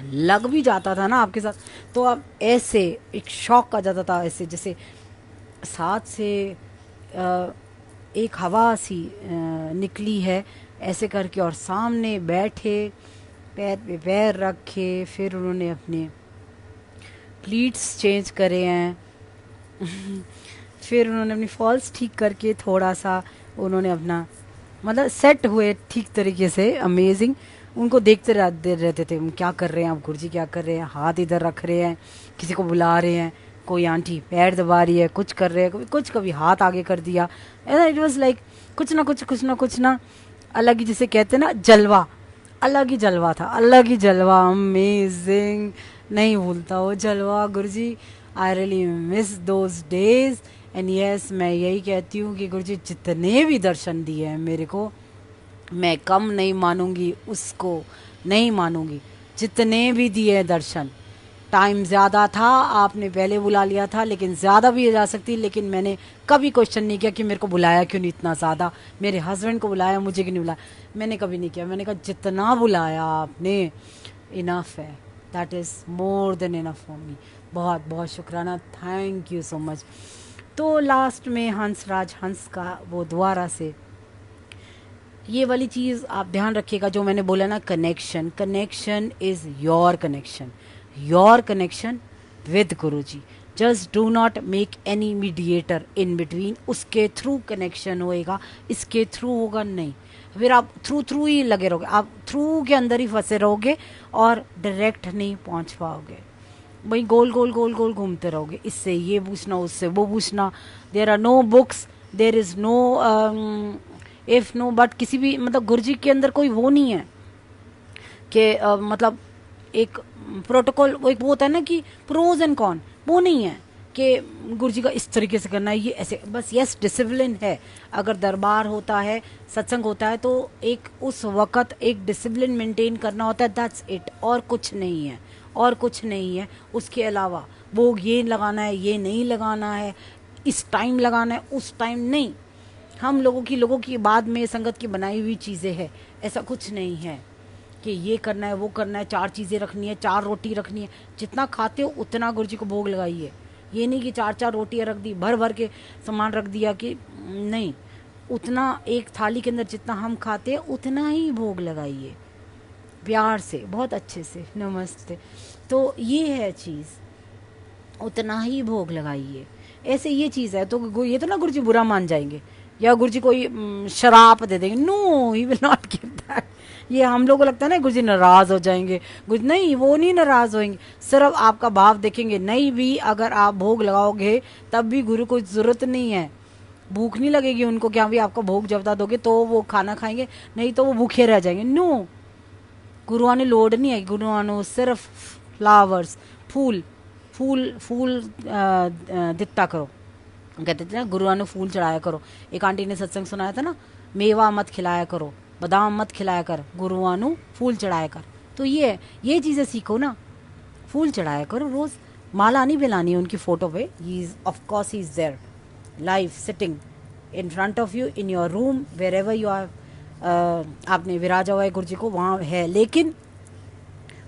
लग भी जाता था ना आपके साथ, तो आप ऐसे एक शौक आ जाता था, ऐसे जैसे साथ से अ, एक हवा सी निकली है ऐसे करके, और सामने बैठे पैर पे पैर रखे, फिर उन्होंने अपने प्लीट्स चेंज करे हैं फिर उन्होंने अपनी फॉल्स ठीक करके थोड़ा सा उन्होंने अपना मतलब सेट हुए ठीक तरीके से, अमेजिंग। उनको देखते रहते थे हम क्या कर रहे हैं, आप गुरुजी क्या कर रहे हैं, हाथ इधर रख रहे हैं, किसी को बुला रहे हैं, कोई आंटी पैर दबा रही है, कुछ कर रहे हैं, कभी कुछ, कभी हाथ आगे कर दिया। इट वाज लाइक कुछ ना अलग ही, जिसे कहते हैं ना जलवा, अलग ही जलवा था, अलग ही जलवा, अमेजिंग। नहीं भूलता वो जलवा Guruji. I really miss those days and yes, मैं यही कहती हूँ कि गुरुजी जितने भी दर्शन दिए हैं मेरे को, मैं कम नहीं मानूंगी, उसको नहीं मानूंगी। जितने भी दिए दर्शन, टाइम ज़्यादा था, आपने पहले बुला लिया था, लेकिन ज़्यादा भी जा सकती, लेकिन मैंने कभी क्वेश्चन नहीं किया कि मेरे को बुलाया क्यों नहीं इतना ज़्यादा, मेरे हस्बैंड को बुलाया, मुझे क्यों नहीं बुलाया, मैंने कभी नहीं किया। मैंने कहा जितना बुलाया आपने इनफ है, that is more than enough for me. बहुत बहुत शुक्राना, थैंक यू सो मच। तो लास्ट में हंसराज हंस का वो दोबारा से ये वाली चीज़ आप ध्यान रखिएगा जो मैंने बोला ना, connection, connection is your connection, your connection with Guruji. Just do not make any mediator in between, उसके थ्रू कनेक्शन होएगा, इसके थ्रू होगा नहीं। फिर आप थ्रू ही लगे रहोगे, आप थ्रू के अंदर ही फंसे रहोगे और डायरेक्ट नहीं पहुंच पाओगे, वही गोल गोल गोल गोल घूमते रहोगे, इससे ये पूछना, उससे वो पूछना। There are no books, there is no if no but, किसी भी मतलब गुरुजी के अंदर कोई वो नहीं है कि मतलब एक प्रोटोकॉल, वो एक वो होता है ना कि प्रोज एंड कॉन, वो नहीं है कि गुरुजी का इस तरीके से करना है, ये ऐसे बस। यस, डिसिप्लिन है, अगर दरबार होता है, सत्संग होता है, तो एक उस वक़्त एक डिसिप्लिन मेंटेन करना होता है, दैट्स इट, और कुछ नहीं है, और कुछ नहीं है। उसके अलावा वो ये लगाना है, ये नहीं लगाना है, इस टाइम लगाना है, उस टाइम नहीं। हम लोगों की बाद में संगत की बनाई हुई चीज़ें हैं, ऐसा कुछ नहीं है कि ये करना है वो करना है, 4 चीज़ें रखनी है, 4 रोटी रखनी है, जितना खाते हो उतना गुरुजी को भोग लगाइए। ये नहीं कि 4 रोटियां रख दी, भर भर के सामान रख दिया, कि नहीं, उतना एक थाली के अंदर जितना हम खाते हैं उतना ही भोग लगाइए, प्यार से, बहुत अच्छे से, नमस्ते। तो ये है चीज़, उतना ही भोग लगाइए, ऐसे ये चीज़ है। तो ये तो ना गुरुजी बुरा मान जाएंगे या गुरुजी कोई शराप दे देंगे, no, he will not give that. ये हम लोगों को लगता है ना गुरुजी नाराज हो जाएंगे, गुरुजी नहीं, वो नहीं नाराज होंगे, सिर्फ आपका भाव देखेंगे। नहीं भी अगर आप भोग लगाओगे तब भी गुरु को जरूरत नहीं है, भूख नहीं लगेगी उनको, क्या भी आपका भोग जब तक दोगे तो वो खाना खाएंगे, नहीं तो वो भूखे रह जाएंगे। नो, गुरुआ ने लोड नहीं है, गुरुआ ने सिर्फ फ्लावर्स, फूल फूल फूल दिता करो, कहते थे ना गुरुआ ने फूल चढ़ाया करो। एक आंटी ने सत्संग सुनाया था ना, मेवा मत खिलाया करो, बादाम मत खिलाया कर, गुरुआ नु फूल चढ़ाया कर। तो ये चीज़ें सीखो ना, फूल चढ़ाया करो रोज़, माला नहीं पिलानी उनकी फ़ोटो पे, he is of course he is there live sitting in front of you in your room wherever you are, आपने विराजा हुआ है गुरुजी को, वहाँ है। लेकिन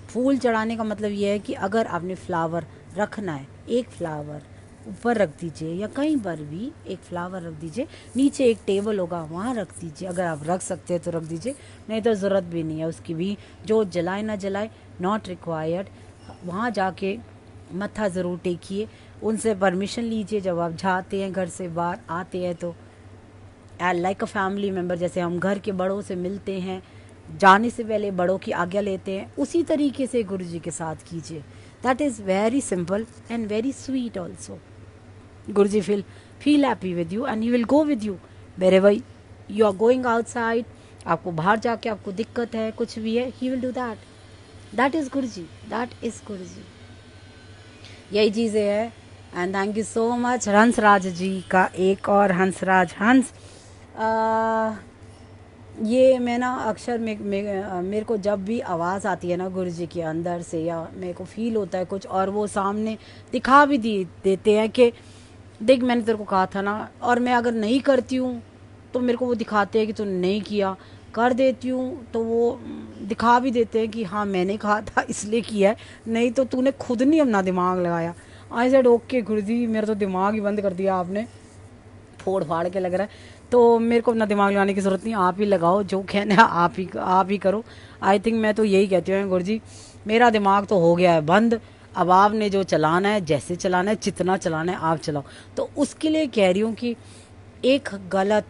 फूल चढ़ाने का मतलब ये है कि अगर आपने फ्लावर रखना है, एक फ्लावर ऊपर रख दीजिए या कहीं पर भी एक फ्लावर रख दीजिए, नीचे एक टेबल होगा वहाँ रख दीजिए, अगर आप रख सकते हैं तो रख दीजिए, नहीं तो ज़रूरत भी नहीं है उसकी भी। जो जलाए ना जलाए, नॉट रिक्वायर्ड। वहाँ जाके मत्था ज़रूर टेकिए, उनसे परमिशन लीजिए जब आप जाते हैं घर से बाहर आते हैं, तो लाइक अ फैमिली मेम्बर, जैसे हम घर के बड़ों से मिलते हैं, जाने से पहले बड़ों की आज्ञा लेते हैं, उसी तरीके से गुरुजी के साथ कीजिए। That is very simple and very sweet also. Guruji will feel happy with you and he will go with you wherever you are going outside. आपको बाहर जाके आपको दिक्कत है, कुछ भी है, he will do that. That is Guruji. That is Guruji. यही चीज़ें है। And thank you so much Hansraj ji का, एक और हंसराज हंस ये मैं ना अक्सर मेरे को जब भी आवाज़ आती है ना गुरु जी के अंदर से, या मेरे को फील होता है कुछ और वो सामने दिखा भी देते हैं कि देख मैंने तेरे को कहा था ना, और मैं अगर नहीं करती हूँ तो मेरे को वो दिखाते हैं कि तूने नहीं किया, कर देती हूँ तो वो दिखा भी देते हैं कि हाँ मैंने कहा था इसलिए किया है, नहीं तो तूने खुद नहीं अपना दिमाग लगाया। आई सेड ओके गुरु जी, मेरा तो दिमाग ही बंद कर दिया आपने, फोड़ फाड़ के लग रहा है। तो मेरे को अपना दिमाग लगाने की ज़रूरत नहीं, आप ही लगाओ, जो कहना है आप ही करो। आई थिंक मैं तो यही कहती हूँ गुरु जी, मेरा दिमाग तो हो गया है बंद, अब आपने जो चलाना है, जैसे चलाना है, जितना चलाना है आप चलाओ। तो उसके लिए कह रही हूँ कि एक गलत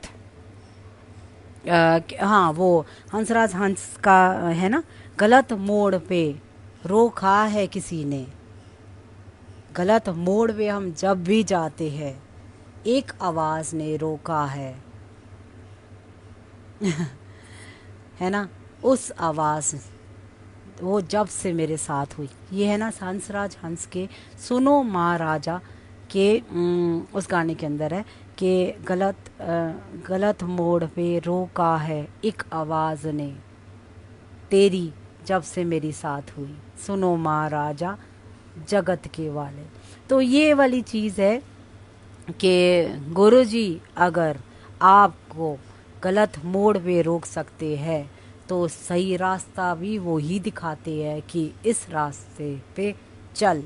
हाँ वो हंसराज हंस का है ना, गलत मोड़ पे रोका है किसी ने, गलत मोड़ पे हम जब भी जाते हैं एक आवाज़ ने रोका है है ना, उस आवाज़ वो जब से मेरे साथ हुई, ये है ना हंसराज हंस के सुनो महाराजा के उस गाने के अंदर है कि गलत मोड़ पे रोका है एक आवाज़ ने तेरी जब से मेरी साथ हुई, सुनो महाराजा जगत के वाले। तो ये वाली चीज़ है कि गुरुजी अगर आपको गलत मोड़ पे रोक सकते हैं तो सही रास्ता भी वो ही दिखाते हैं कि इस रास्ते पे चल,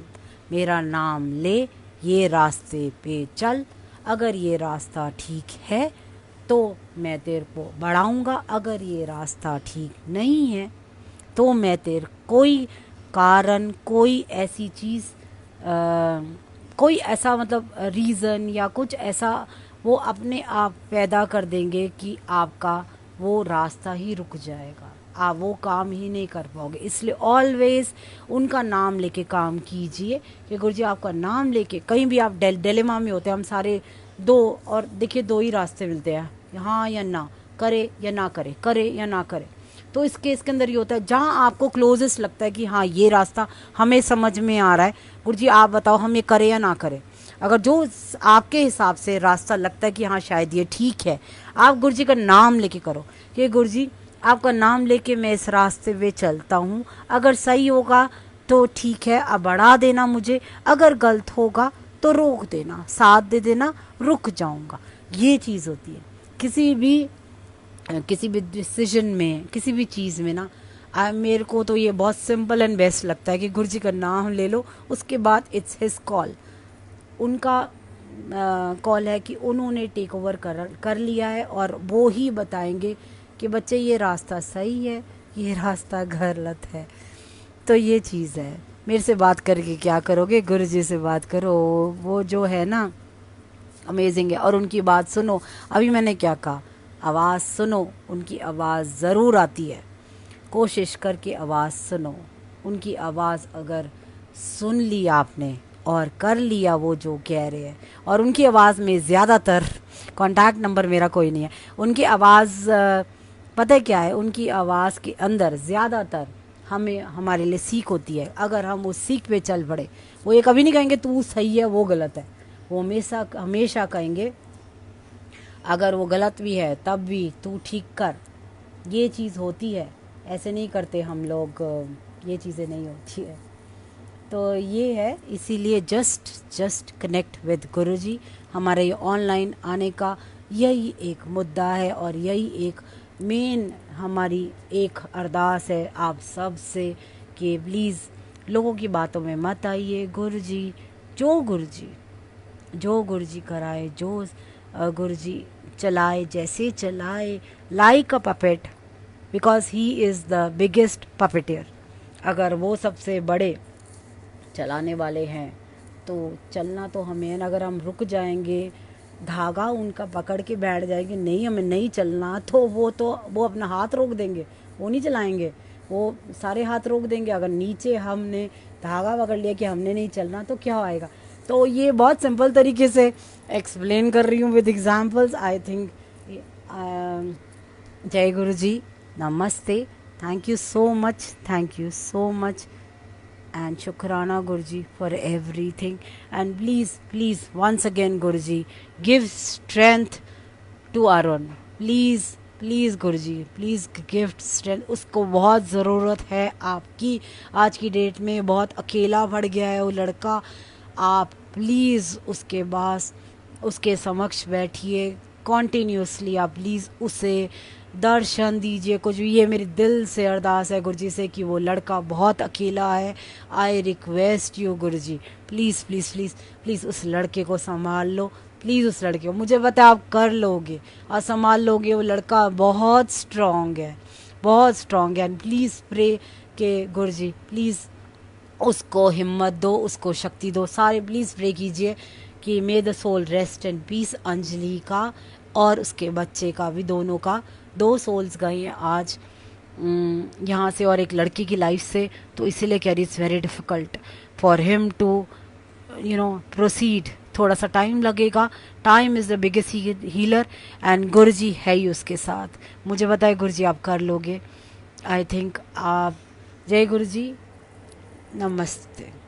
मेरा नाम ले, ये रास्ते पे चल, अगर ये रास्ता ठीक है तो मैं तेरे को बढ़ाऊंगा, अगर ये रास्ता ठीक नहीं है तो मैं तेरे कोई कारण, कोई ऐसी चीज़, कोई ऐसा मतलब रीज़न या कुछ ऐसा वो अपने आप पैदा कर देंगे कि आपका वो रास्ता ही रुक जाएगा, आप वो काम ही नहीं कर पाओगे। इसलिए ऑलवेज उनका नाम लेके काम कीजिए कि गुरुजी आपका नाम लेके कहीं भी आप डिलेमा में होते हैं, हम सारे दो, और देखिए दो ही रास्ते मिलते हैं, हाँ या ना, करे या ना करे, करे या ना करे। तो इस केस के अंदर ये होता है जहाँ आपको क्लोजेस्ट लगता है कि हाँ ये रास्ता हमें समझ में आ रहा है, गुरुजी आप बताओ हम ये करें या ना करें। अगर जो आपके हिसाब से रास्ता लगता है कि हाँ शायद ये ठीक है, आप गुरुजी का नाम लेके करो कि गुरुजी आपका नाम लेके मैं इस रास्ते पे चलता हूँ, अगर सही होगा तो ठीक है, अब बढ़ा देना मुझे, अगर गलत होगा तो रोक देना, साथ दे देना, रुक जाऊँगा। ये चीज़ होती है किसी भी डिसीजन में, किसी भी चीज़ में ना। मेरे को तो ये बहुत सिंपल एंड बेस्ट लगता है कि गुरुजी का नाम ले लो, उसके बाद इट्स हिज कॉल, उनका कॉल है कि उन्होंने टेक ओवर कर लिया है और वो ही बताएंगे कि बच्चे ये रास्ता सही है, ये रास्ता गलत है। तो ये चीज़ है, मेरे से बात करके क्या करोगे, गुरुजी से बात करो, वो जो है ना अमेजिंग है। और उनकी बात सुनो, अभी मैंने क्या कहा, आवाज़ सुनो, उनकी आवाज़ ज़रूर आती है, कोशिश करके आवाज़ सुनो, उनकी आवाज़ अगर सुन ली आपने और कर लिया वो जो कह रहे हैं, और उनकी आवाज़ में ज़्यादातर कॉन्टैक्ट नंबर मेरा कोई नहीं है, उनकी आवाज़ पता है क्या है, उनकी आवाज़ के अंदर ज़्यादातर हमें हमारे लिए सीख होती है, अगर हम उस सीख पे चल पड़े। वो ये कभी नहीं कहेंगे तू सही है वो गलत है, वो हमेशा हमेशा कहेंगे अगर वो गलत भी है तब भी तू ठीक कर। ये चीज़ होती है, ऐसे नहीं करते हम लोग, ये चीज़ें नहीं होती है। तो ये है, इसीलिए जस्ट कनेक्ट विद गुरुजी, हमारे ये ऑनलाइन आने का यही एक मुद्दा है और यही एक मेन हमारी एक अरदास है आप सब से कि प्लीज़ लोगों की बातों में मत आइए। जो गुरुजी कराए, जो गुरुजी चलाए, जैसे चलाए, like a puppet, because he is the biggest puppeteer. अगर वो सबसे बड़े चलाने वाले हैं तो चलना तो हमें है ना। अगर हम रुक जाएंगे, धागा उनका पकड़ के बैठ जाएंगे, नहीं हमें नहीं चलना, तो वो अपना हाथ रोक देंगे, वो नहीं चलाएंगे, वो सारे हाथ रोक देंगे। अगर नीचे हमने धागा पकड़ लिया कि हमने नहीं चलना तो क्या आएगा। तो ये बहुत सिंपल तरीके से एक्सप्लेन कर रही हूँ विद एग्जांपल्स। आई थिंक जय गुरु जी, नमस्ते, thank you so much and Shukrana Guruji for everything. And please once again Guruji, give strength to Arun, please please Guru ji, please gift strength, उसको बहुत ज़रूरत है आपकी। आज की डेट में बहुत अकेला पड़ गया है वो लड़का। आप प्लीज़ उसके पास, उसके समक्ष बैठिए कॉन्टीन्यूसली, आप प्लीज़ उसे दर्शन दीजिए कुछ भी। ये मेरी दिल से अरदास है गुरु जी से कि वो लड़का बहुत अकेला है। I request you Guru ji, please please please please उस लड़के को संभाल लो, प्लीज़ उस लड़के को, मुझे पता है आप कर लोगे और संभाल लोगे। वो लड़का बहुत स्ट्रांग है, बहुत स्ट्रांग है। एंड प्लीज़ प्रे के गुरु जी प्लीज़ उसको हिम्मत दो, उसको शक्ति दो। सारे प्लीज़ प्रे कीजिए कि may the soul rest and peace, Anjali का और उसके बच्चे का भी, दोनों का। 2 सोल्स गए हैं आज यहाँ से और एक लड़की की लाइफ से, तो इसीलिए कह रही it's very difficult for him to proceed. थोड़ा सा टाइम लगेगा। Time is the biggest healer and Guru ji है ही उसके साथ। मुझे पता है गुरु जी आप कर लोगे। आई थिंक आप। जय गुरु जी, नमस्ते।